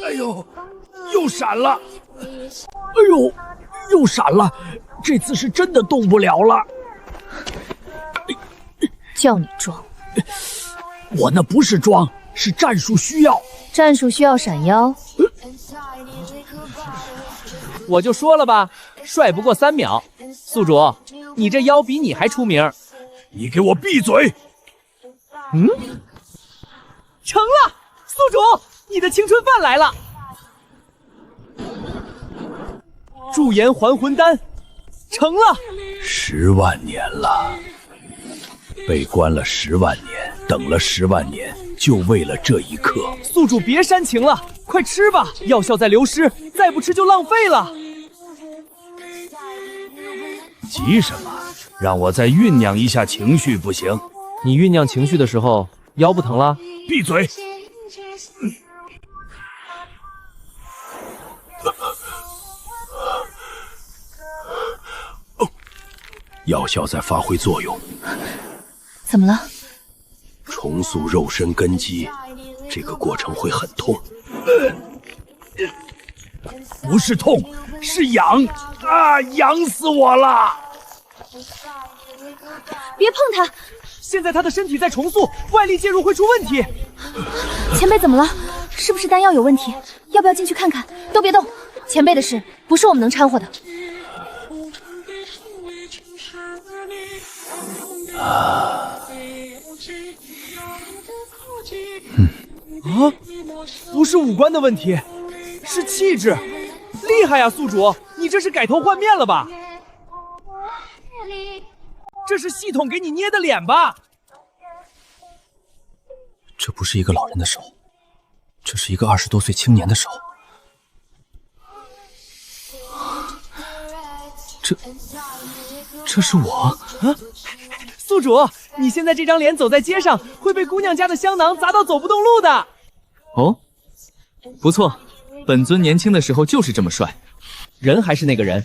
Speaker 1: 哎呦，又闪了！
Speaker 9: 哎呦，又闪了！这次是真的动不了了。
Speaker 5: 叫你装，
Speaker 9: 我那不是装，是战术需要。
Speaker 5: 战术需要闪腰。
Speaker 3: 我就说了吧，帅不过3秒。宿主，你这腰比你还出名。
Speaker 1: 你给我闭嘴！
Speaker 3: 成了，宿主，你的青春饭来了。驻颜还魂丹，成了。
Speaker 8: 10万年了，被关了10万年，等了10万年，就为了这一刻。
Speaker 3: 宿主别煽情了，快吃吧，药效在流失，再不吃就浪费了。
Speaker 8: 急什么？让我再酝酿一下情绪不行？
Speaker 3: 你酝酿情绪的时候，腰不疼了？
Speaker 1: 闭嘴！
Speaker 8: 药效在发挥作用。
Speaker 5: 怎么了？
Speaker 8: 重塑肉身根基，这个过程会很痛。
Speaker 1: 不是痛，是痒啊！痒死我了！
Speaker 4: 别碰他！
Speaker 3: 现在他的身体在重塑，外力介入会出问题。
Speaker 4: 前辈怎么了？是不是丹药有问题？要不要进去看看？
Speaker 5: 都别动，前辈的事不是我们能掺和的。
Speaker 3: 不是五官的问题，是气质。厉害呀，宿主，你这是改头换面了吧？这是系统给你捏的脸吧？
Speaker 6: 这不是一个老人的手，这是一个20多岁青年的手。这是我啊！
Speaker 3: 宿主，你现在这张脸走在街上会被姑娘家的香囊砸到走不动路的。
Speaker 2: 哦，不错，本尊年轻的时候就是这么帅。
Speaker 3: 人还是那个人，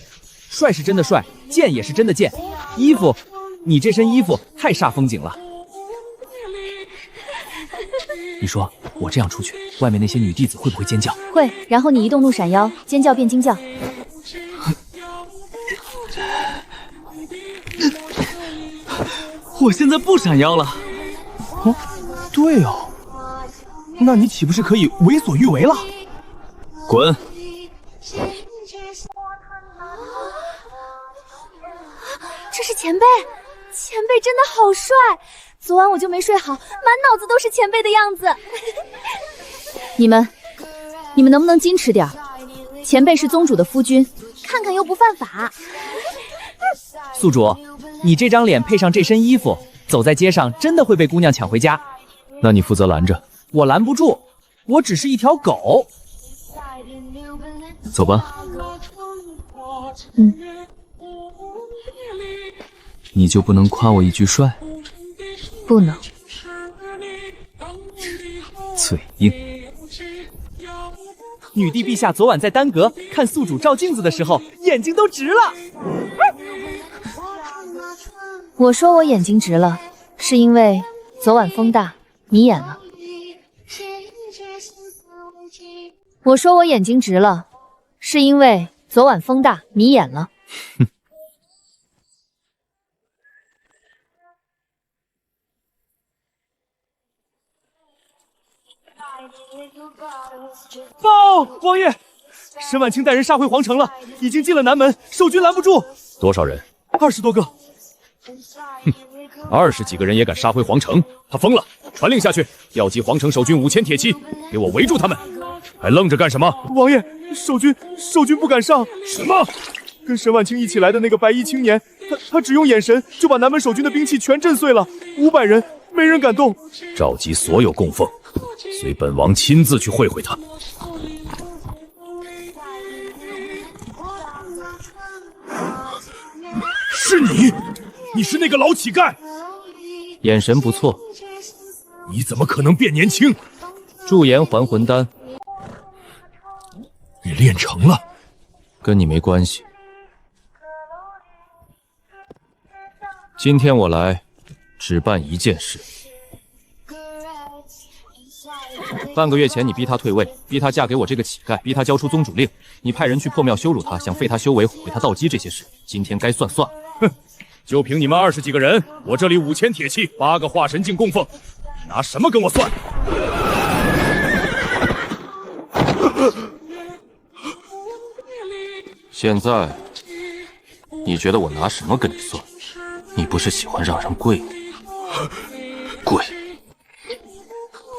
Speaker 3: 帅是真的帅，贱也是真的贱。衣服，你这身衣服太煞风景了。
Speaker 2: 你说我这样出去，外面那些女弟子会不会尖叫？
Speaker 4: 会，然后你一动怒闪腰，尖叫变惊叫。
Speaker 2: 我现在不闪腰了。
Speaker 6: 哦，对哦，那你岂不是可以为所欲为了？
Speaker 2: 滚！
Speaker 4: 这是前辈，前辈真的好帅！昨晚我就没睡好，满脑子都是前辈的样子。你们能不能矜持点？前辈是宗主的夫君，看看又不犯法。
Speaker 3: 宿主，你这张脸配上这身衣服，走在街上真的会被姑娘抢回家。
Speaker 2: 那你负责拦着。
Speaker 3: 我拦不住，我只是一条狗。
Speaker 2: 走吧。你就不能夸我一句帅？
Speaker 4: 不能。
Speaker 2: 嘴硬。
Speaker 3: 女帝陛下昨晚在丹阁看宿主照镜子的时候，眼睛都直了。
Speaker 4: 我说我眼睛直了，是因为昨晚风大迷眼了。我说我眼睛直了，是因为昨晚风大迷眼了。
Speaker 2: 哼。
Speaker 3: 报，王爷，沈婉清带人杀回皇城了，已经进了南门，守军拦不住。
Speaker 8: 多少人
Speaker 3: ？20多个。
Speaker 8: 哼，20几个人也敢杀回皇城？他疯了！传令下去，调集皇城守军5000铁骑，给我围住他们！还愣着干什么？
Speaker 6: 王爷，守军不敢上。
Speaker 8: 什么？
Speaker 6: 跟沈婉清一起来的那个白衣青年，他只用眼神就把南门守军的兵器全震碎了，500人没人敢动。
Speaker 8: 召集所有供奉，随本王亲自去会会他。是你？你是那个老乞丐？
Speaker 2: 眼神不错。
Speaker 8: 你怎么可能变年轻？
Speaker 2: 驻颜还魂丹，
Speaker 8: 你练成了？
Speaker 2: 跟你没关系。今天我来只办一件事。半个月前，你逼她退位，逼她嫁给我这个乞丐，逼她交出宗主令。你派人去破庙羞辱她，想废她修为，毁她道基，这些事，今天该算算了。
Speaker 8: 哼，就凭你们20几个人，我这里5000铁骑，8个化神境供奉，拿什么跟我算？
Speaker 2: 现在，你觉得我拿什么跟你算？你不是喜欢让人跪吗？跪！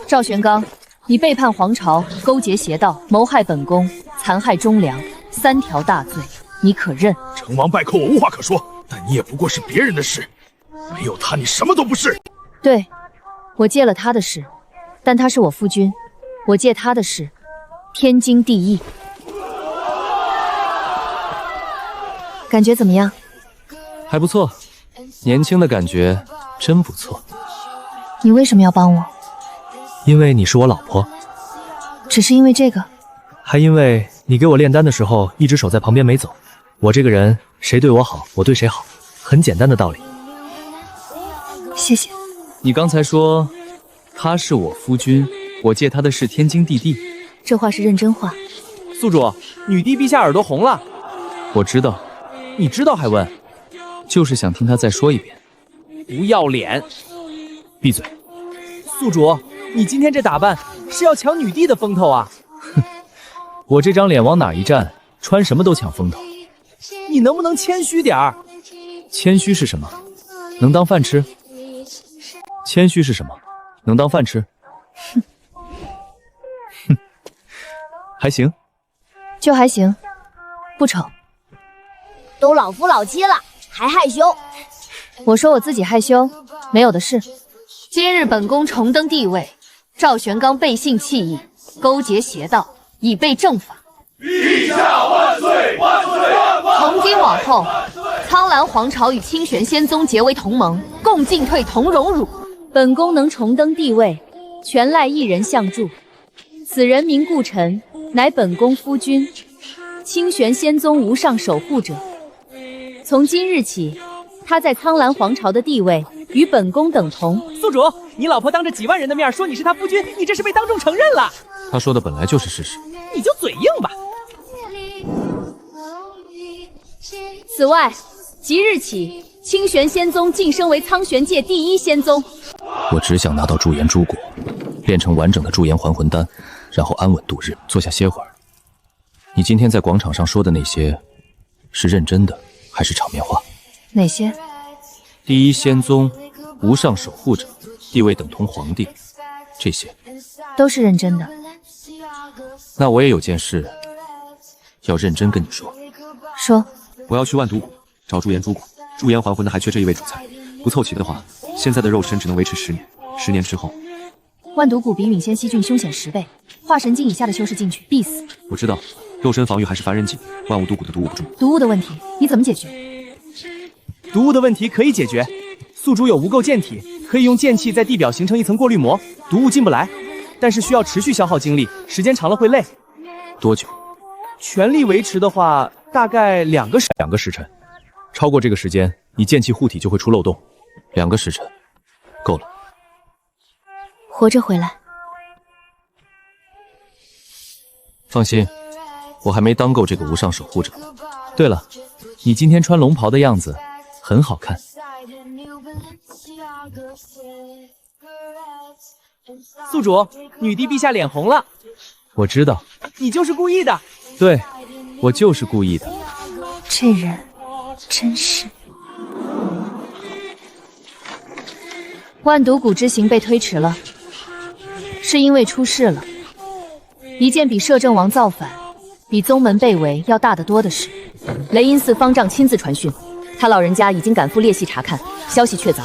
Speaker 5: 赵玄刚，你背叛皇朝，勾结邪道，谋害本宫，残害忠良，3条大罪，你可认？
Speaker 8: 成王败寇我无话可说，但你也不过是别人的事，没有他你什么都不是。
Speaker 5: 对，我借了他的事，但他是我夫君，我借他的事，天经地义。感觉怎么样？
Speaker 2: 还不错，年轻的感觉真不错。
Speaker 5: 你为什么要帮我？
Speaker 6: 因为你是我老婆。
Speaker 5: 只是因为这个？
Speaker 6: 还因为你给我炼丹的时候一直守在旁边没走。我这个人谁对我好，我对谁好，很简单的道理。
Speaker 5: 谢谢。
Speaker 2: 你刚才说他是我夫君，我借他的事天经地义。
Speaker 5: 这话是认真话。
Speaker 3: 宿主，女帝陛下耳朵红了。
Speaker 2: 我知道。
Speaker 3: 你知道还问？
Speaker 2: 就是想听他再说一遍。
Speaker 3: 不要脸！
Speaker 2: 闭嘴！
Speaker 3: 宿主，你今天这打扮是要抢女帝的风头啊！
Speaker 2: 哼，我这张脸往哪一站，穿什么都抢风头。
Speaker 3: 你能不能谦虚点儿？
Speaker 2: 谦虚是什么？能当饭吃？谦虚是什么？能当饭吃？
Speaker 5: 哼，
Speaker 2: 哼，还行，
Speaker 5: 就还行，不丑。
Speaker 4: 都老夫老妻了，还害羞？
Speaker 5: 我说我自己害羞，没有的事。今日本宫重登帝位，赵玄刚背信弃义，勾结邪道，已被正法。
Speaker 11: 陛下万岁！万岁！万万！
Speaker 5: 从今往后，苍蓝皇朝与清玄仙宗结为同盟，共进退，同荣辱。
Speaker 4: 本宫能重登帝位，全赖一人相助。此人名顾晨，乃本宫夫君，清玄仙宗无上守护者。从今日起，他在苍蓝皇朝的地位与本宫等同。
Speaker 3: 宿主，你老婆当着几万人的面说你是她夫君，你这是被当众承认了。
Speaker 2: 他说的本来就是事实，
Speaker 3: 你就嘴硬吧。
Speaker 4: 此外，即日起，清玄仙宗晋升为苍玄界第一仙宗。
Speaker 2: 我只想拿到驻颜珠果，炼成完整的驻颜还魂丹，然后安稳度日，坐下歇会儿。你今天在广场上说的那些，是认真的还是场面话？
Speaker 5: 哪些？
Speaker 2: 第一仙宗，无上守护者，地位等同皇帝，这些
Speaker 5: 都是认真的。
Speaker 2: 那我也有件事要认真跟你说。
Speaker 5: 说。
Speaker 11: 我要去万毒谷找驻颜珠果，驻颜还魂的还缺这一位主材，不凑齐的话，现在的肉身只能维持10年，10年之后，
Speaker 5: 万毒谷比允仙溪郡凶险10倍，化神境以下的修士进去必死。
Speaker 11: 我知道，肉身防御还是凡人境，万物毒谷的毒物不重。
Speaker 5: 毒物的问题你怎么解决？
Speaker 3: 毒物的问题可以解决，宿主有无垢剑体，可以用剑气在地表形成一层过滤膜，毒物进不来，但是需要持续消耗精力，时间长了会累。
Speaker 2: 多久？
Speaker 3: 全力维持的话，大概2个时辰。
Speaker 2: 超过这个时间，你剑气护体就会出漏洞。2个时辰，够了。
Speaker 5: 活着回来。
Speaker 2: 放心，我还没当够这个无上守护者。对了，你今天穿龙袍的样子很好看。
Speaker 3: 宿主，女帝陛下脸红了。
Speaker 2: 我知道，
Speaker 3: 你就是故意的。
Speaker 2: 对，我就是故意的。
Speaker 5: 这人真是……万毒谷之行被推迟了，是因为出事了。一件比摄政王造反、比宗门被围要大得多的事。雷音寺方丈亲自传讯，他老人家已经赶赴烈系查看，消息确凿，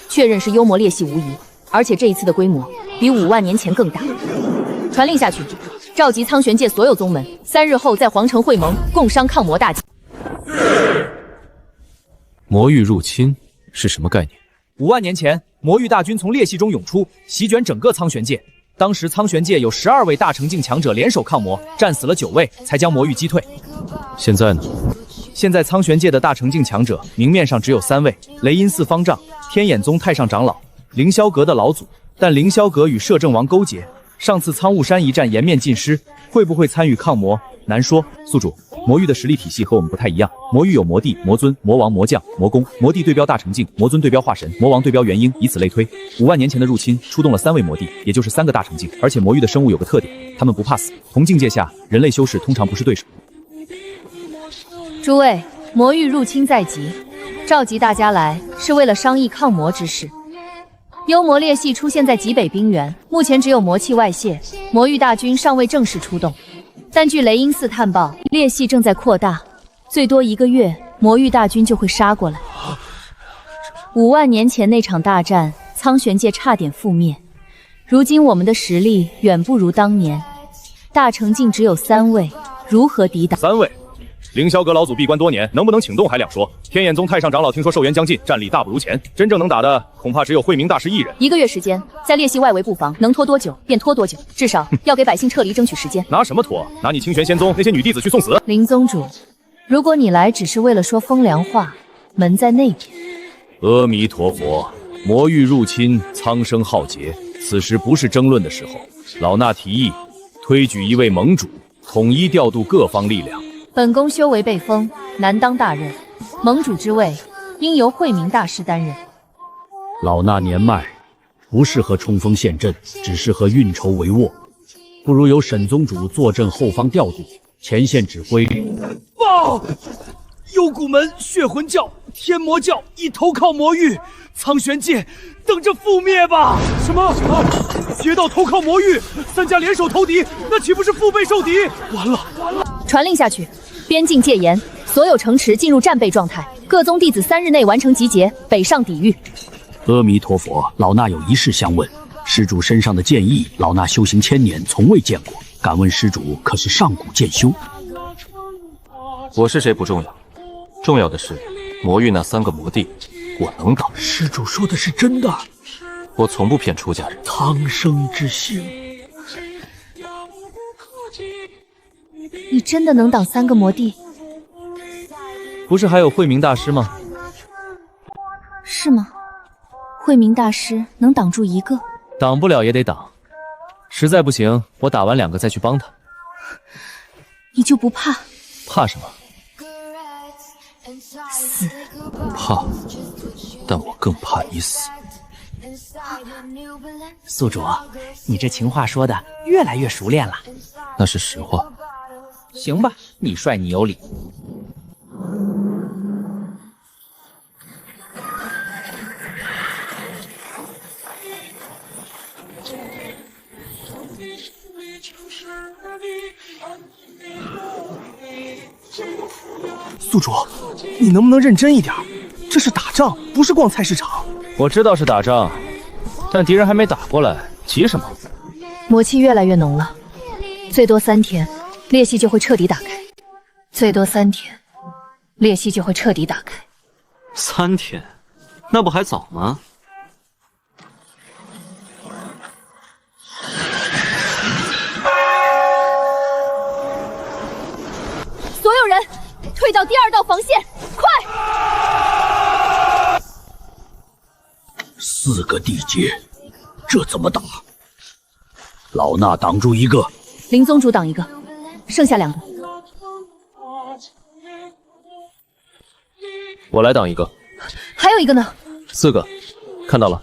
Speaker 5: 确认是幽魔烈系无疑，而且这一次的规模比5万年前更大。传令下去，召集苍玄界所有宗门，3日后在皇城会盟，共商抗魔大计。
Speaker 2: 魔域入侵是什么概念
Speaker 3: ？5万年前，魔域大军从裂隙中涌出，席卷整个苍玄界。当时苍玄界有12位大成境强者联手抗魔，战死了9位，才将魔域击退。
Speaker 2: 现在呢？
Speaker 3: 现在苍玄界的大成境强者，明面上只有3位：雷音寺方丈、天眼宗太上长老、凌霄阁的老祖。但凌霄阁与摄政王勾结，上次苍雾山一战颜面尽失，会不会参与抗魔？难说。宿主，魔域的实力体系和我们不太一样。魔域有魔帝、魔尊、魔王、魔将、魔公。魔帝对标大成境，魔尊对标化神，魔王对标元婴，以此类推。5万年前的入侵出动了3位魔帝，也就是3个大成境。而且魔域的生物有个特点，他们不怕死。同境界下，人类修士通常不是对手。
Speaker 4: 诸位，魔域入侵在即，召集大家来是为了商议抗魔之事。幽魔烈系出现在极北冰原，目前只有魔气外泄，魔域大军尚未正式出动。但据雷音寺探报，烈系正在扩大，最多1个月，魔域大军就会杀过来。5万年前那场大战，苍玄界差点覆灭，如今我们的实力远不如当年，大成境只有3位，如何抵挡
Speaker 2: ？3位。凌霄阁老祖闭关多年，能不能请动还两说。天眼宗太上长老听说寿元将近，战力大不如前，真正能打的恐怕只有慧明大师1人。
Speaker 4: 1个月时间，在裂隙外围布防，能拖多久便拖多久，至少要给百姓撤离争取时间。
Speaker 2: 拿什么拖？拿你清玄仙宗那些女弟子去送死？
Speaker 4: 林宗主，如果你来只是为了说风凉话，门在那边。
Speaker 2: 阿弥陀佛，魔域入侵，苍生浩劫，此时不是争论的时候。老衲提议，推举1位盟主，统一调度各方力量。
Speaker 4: 本宫修为被封，难当大任，盟主之位应由慧明大师担任。
Speaker 9: 老衲年迈，不适合冲锋陷阵，只适合运筹帷幄。不如由沈宗主坐镇后方调度，前线指挥。
Speaker 1: 报！幽谷门、血魂教、天魔教已投靠魔域，苍玄界等着覆灭吧！什么？邪道投靠魔域，3家联手投敌，那岂不是腹背受敌？完了！
Speaker 4: 传令下去，边境戒严，所有城池进入战备状态，各宗弟子3日内完成集结，北上抵御。
Speaker 9: 阿弥陀佛，老衲有一事相问。施主身上的剑意，老衲修行1000年，从未见过。敢问施主，可是上古剑修？
Speaker 2: 我是谁不重要，重要的是
Speaker 11: 魔域那3个魔帝，我能挡。
Speaker 6: 施主说的是真的？
Speaker 11: 我从不骗出家人。
Speaker 6: 苍生之幸，
Speaker 5: 你真的能挡3个魔帝？
Speaker 2: 不是还有慧明大师吗？
Speaker 5: 是吗？慧明大师能挡住1个？
Speaker 2: 挡不了也得挡，实在不行，我打完2个再去帮他。
Speaker 5: 你就不怕？
Speaker 2: 怕什么？
Speaker 5: 死。
Speaker 6: 怕，但我更怕你死。
Speaker 3: 宿主，你这情话说的越来越熟练了。
Speaker 11: 那是实话。
Speaker 3: 行吧，你帅你有理。
Speaker 7: 宿主，你能不能认真一点？这是打仗，不是逛菜市场。
Speaker 2: 我知道是打仗，但敌人还没打过来，急什么？
Speaker 5: 魔气越来越浓了，最多3天，裂隙就会彻底打开。最多3天，裂隙就会彻底打开。
Speaker 12: 3天，那不还早吗？
Speaker 4: 所有人退到第2道防线，快
Speaker 6: ！4个地阶，这怎么打？老衲挡住1个，
Speaker 5: 林宗主挡1个，剩下2个。
Speaker 11: 我来挡1个，
Speaker 5: 还有1个呢
Speaker 11: ？4个，看到了。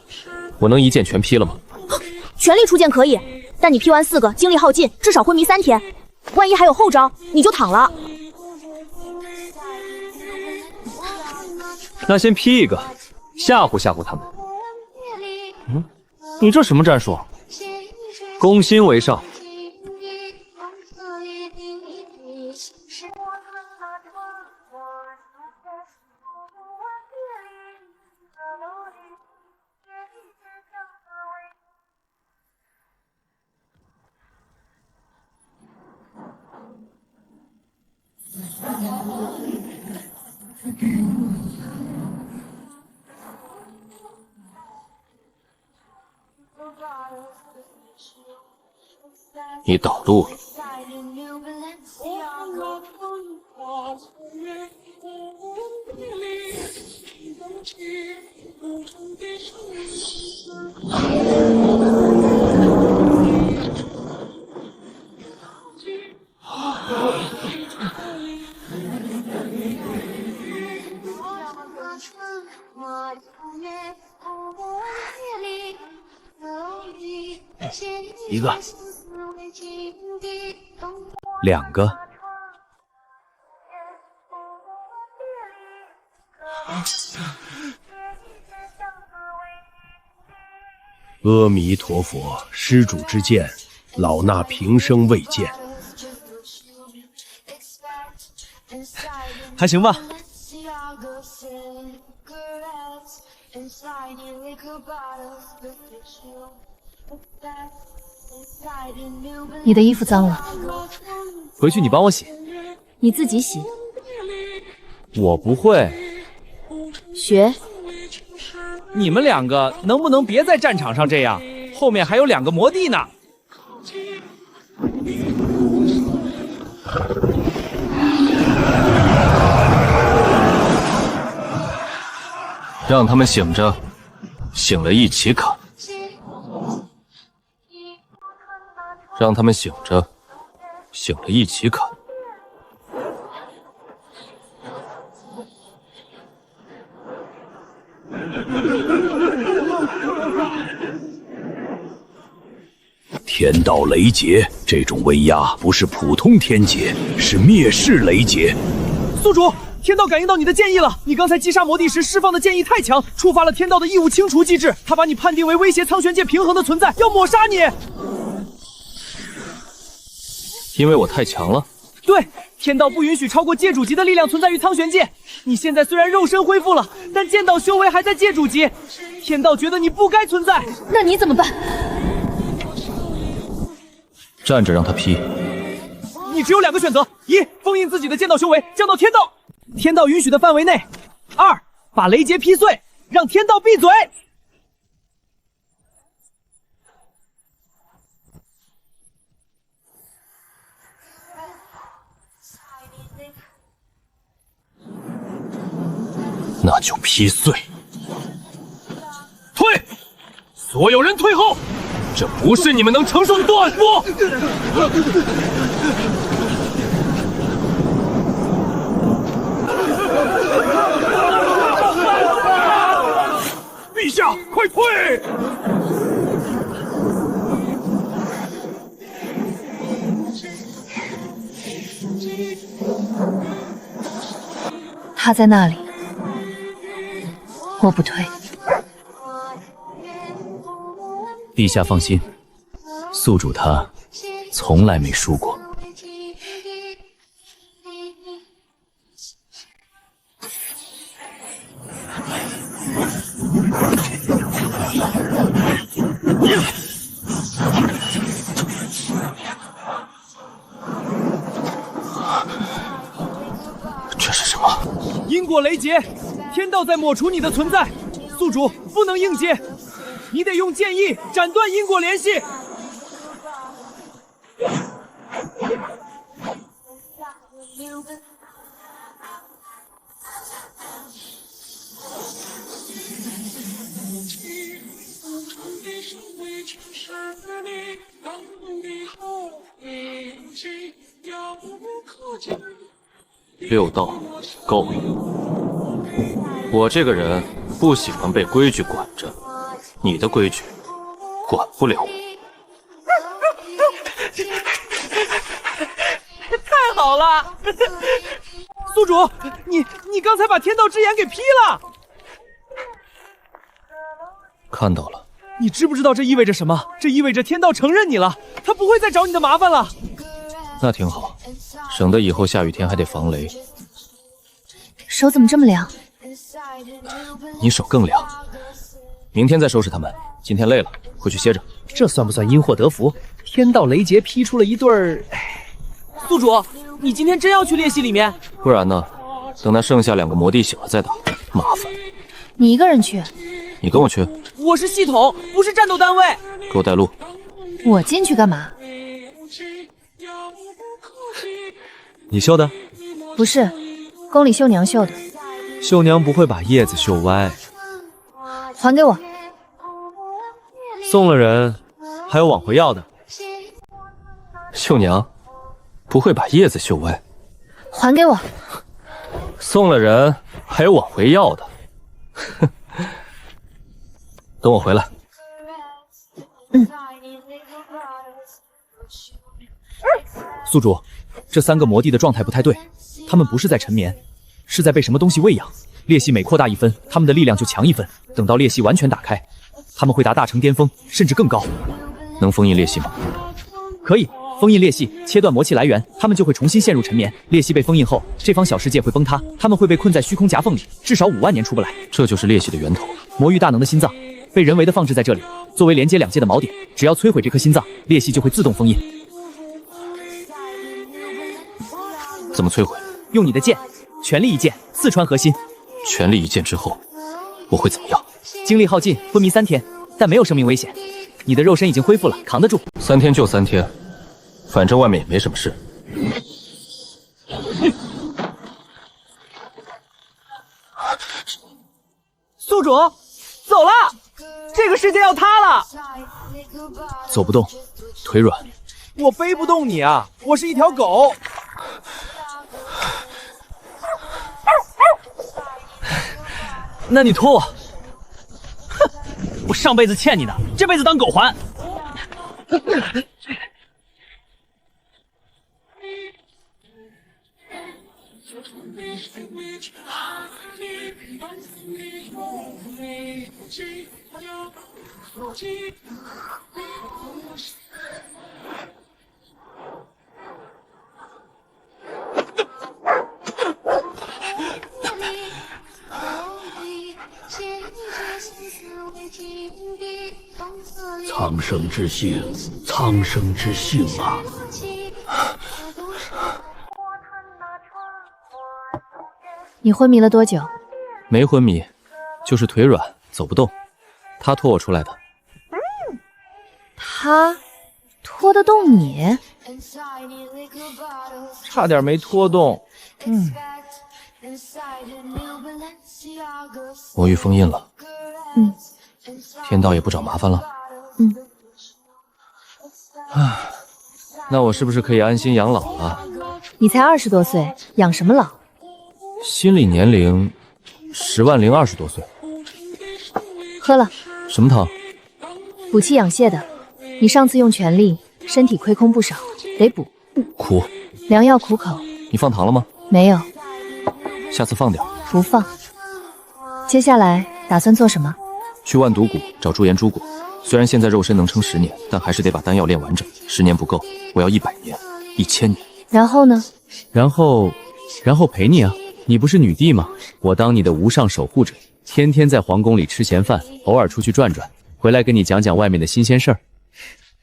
Speaker 11: 我能一剑全劈了吗？
Speaker 4: 全力出剑可以，但你劈完4个，精力耗尽，至少昏迷3天。万一还有后招，你就躺了。
Speaker 11: 那先劈1个，吓唬吓唬他们。
Speaker 3: 你这什么战术？
Speaker 11: 攻心为上。你挡路了。
Speaker 6: 1个
Speaker 2: ，2个。
Speaker 6: 阿弥陀佛，施主之见，老衲平生未见。
Speaker 3: 还行吧。
Speaker 5: 你的衣服脏了，
Speaker 2: 回去你帮我洗。
Speaker 5: 你自己洗。
Speaker 2: 我不会。
Speaker 5: 学。
Speaker 3: 你们2个能不能别在战场上这样？后面还有2个魔帝呢。
Speaker 11: 让他们醒着，醒了一起砍。让他们醒着，醒了一起砍。
Speaker 6: 天道雷劫，这种威压不是普通天劫，是灭世雷劫。
Speaker 3: 宿主，天道感应到你的剑意了。你刚才击杀魔帝时释放的剑意太强，触发了天道的异物清除机制，他把你判定为威胁苍玄界平衡的存在，要抹杀你。
Speaker 11: 因为我太强了。
Speaker 3: 对，天道不允许超过界主级的力量存在于苍玄界。你现在虽然肉身恢复了，但剑道修为还在界主级，天道觉得你不该存在。
Speaker 5: 那你怎么办？
Speaker 11: 站着让他劈。
Speaker 3: 你只有2个选择：1，封印自己的剑道修为，降到天道允许的范围内； 2，把雷劫劈碎，让天道闭嘴。
Speaker 6: 那就劈碎。退！所有人退后！这不是你们能承受的段数！陛下，快退！
Speaker 5: 他在那里，我不退。
Speaker 2: 陛下放心，宿主他从来没输过。
Speaker 6: 这是什么？
Speaker 3: 因果雷劫，天道在抹除你的存在，宿主不能应接，你得用剑意斩断因果联系。
Speaker 11: 六道够了，我这个人不喜欢被规矩管着，你的规矩管不了我。
Speaker 3: 太好了，宿主，你刚才把天道之眼给劈了。
Speaker 11: 看到了。
Speaker 3: 你知不知道这意味着什么？这意味着天道承认你了，他不会再找你的麻烦了。
Speaker 11: 那挺好，省得以后下雨天还得防雷。
Speaker 5: 手怎么这么凉？
Speaker 11: 你手更凉。明天再收拾他们，今天累了，回去歇着。
Speaker 3: 这算不算因祸得福？天道雷劫劈出了一对儿。宿主，你今天真要去裂隙里面？
Speaker 11: 不然呢？等那剩下2个魔帝醒了再打，麻烦。
Speaker 5: 你一个人去？
Speaker 11: 你跟我去。
Speaker 3: 我是系统，不是战斗单位。
Speaker 11: 给我带路。
Speaker 5: 我进去干嘛？
Speaker 2: 你绣的？
Speaker 5: 不是，宫里绣娘绣的。
Speaker 2: 绣娘不会把叶子绣歪。
Speaker 5: 还给我。
Speaker 2: 送了人，还有往回要的。
Speaker 11: 绣娘不会把叶子绣歪。
Speaker 5: 还给我。
Speaker 11: 送了人，还有往回要的。哼。等我回来。
Speaker 2: 宿主，这3个魔帝的状态不太对，他们不是在沉眠，是在被什么东西喂养。裂隙每扩大1分，他们的力量就强1分。等到裂隙完全打开，他们会达大成巅峰，甚至更高。
Speaker 11: 能封印裂隙吗？
Speaker 2: 可以，封印裂隙，切断魔气来源，他们就会重新陷入沉眠。裂隙被封印后，这方小世界会崩塌，他们会被困在虚空夹缝里，至少5万年出不来。
Speaker 11: 这就是裂隙的源头。
Speaker 2: 魔域大能的心脏被人为的放置在这里，作为连接2界的锚点。只要摧毁这颗心脏，裂隙就会自动封印。
Speaker 11: 怎么摧毁？
Speaker 2: 用你的剑，全力一剑，刺穿核心。
Speaker 11: 全力一剑之后，我会怎么样？
Speaker 2: 精力耗尽，昏迷3天，但没有生命危险。你的肉身已经恢复了，扛得住。
Speaker 11: 3天就3天，反正外面也没什么事。
Speaker 3: 宿主，走了，这个世界要塌了。
Speaker 2: 走不动，腿软。
Speaker 3: 我背不动你啊，我是一条狗。
Speaker 2: 那你拖我。
Speaker 3: 哼，我上辈子欠你的，这辈子当狗还。
Speaker 9: 苍生之幸，苍生之幸啊！
Speaker 5: 你昏迷了多久？
Speaker 2: 没昏迷，就是腿软，走不动。他拖我出来的。
Speaker 5: 他拖得动你？
Speaker 2: 差点没拖动。
Speaker 11: 魔域封印了。天道也不找麻烦了。
Speaker 2: 那我是不是可以安心养老了？
Speaker 5: 你才20多岁，养什么老？
Speaker 2: 心理年龄10万零20多岁。
Speaker 5: 喝了。
Speaker 2: 什么汤？
Speaker 5: 补气养血的。你上次用全力，身体亏空不少，得补。
Speaker 2: 苦。
Speaker 5: 良药苦口。
Speaker 2: 你放糖了吗？
Speaker 5: 没有。
Speaker 2: 下次放点。
Speaker 5: 不放。接下来打算做什么？
Speaker 2: 去万毒谷找朱颜朱果。虽然现在肉身能撑10年，但还是得把丹药练完整。10年不够，我要100年、1000年。
Speaker 5: 然后呢？
Speaker 2: 然后陪你啊！你不是女帝吗？我当你的无上守护者，天天在皇宫里吃闲饭，偶尔出去转转，回来跟你讲讲外面的新鲜事儿。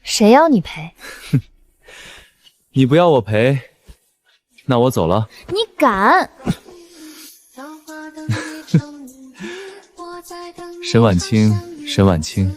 Speaker 5: 谁要你陪？
Speaker 2: 你不要我陪，那我走了。
Speaker 5: 你敢？
Speaker 2: 沈婉清，沈婉清。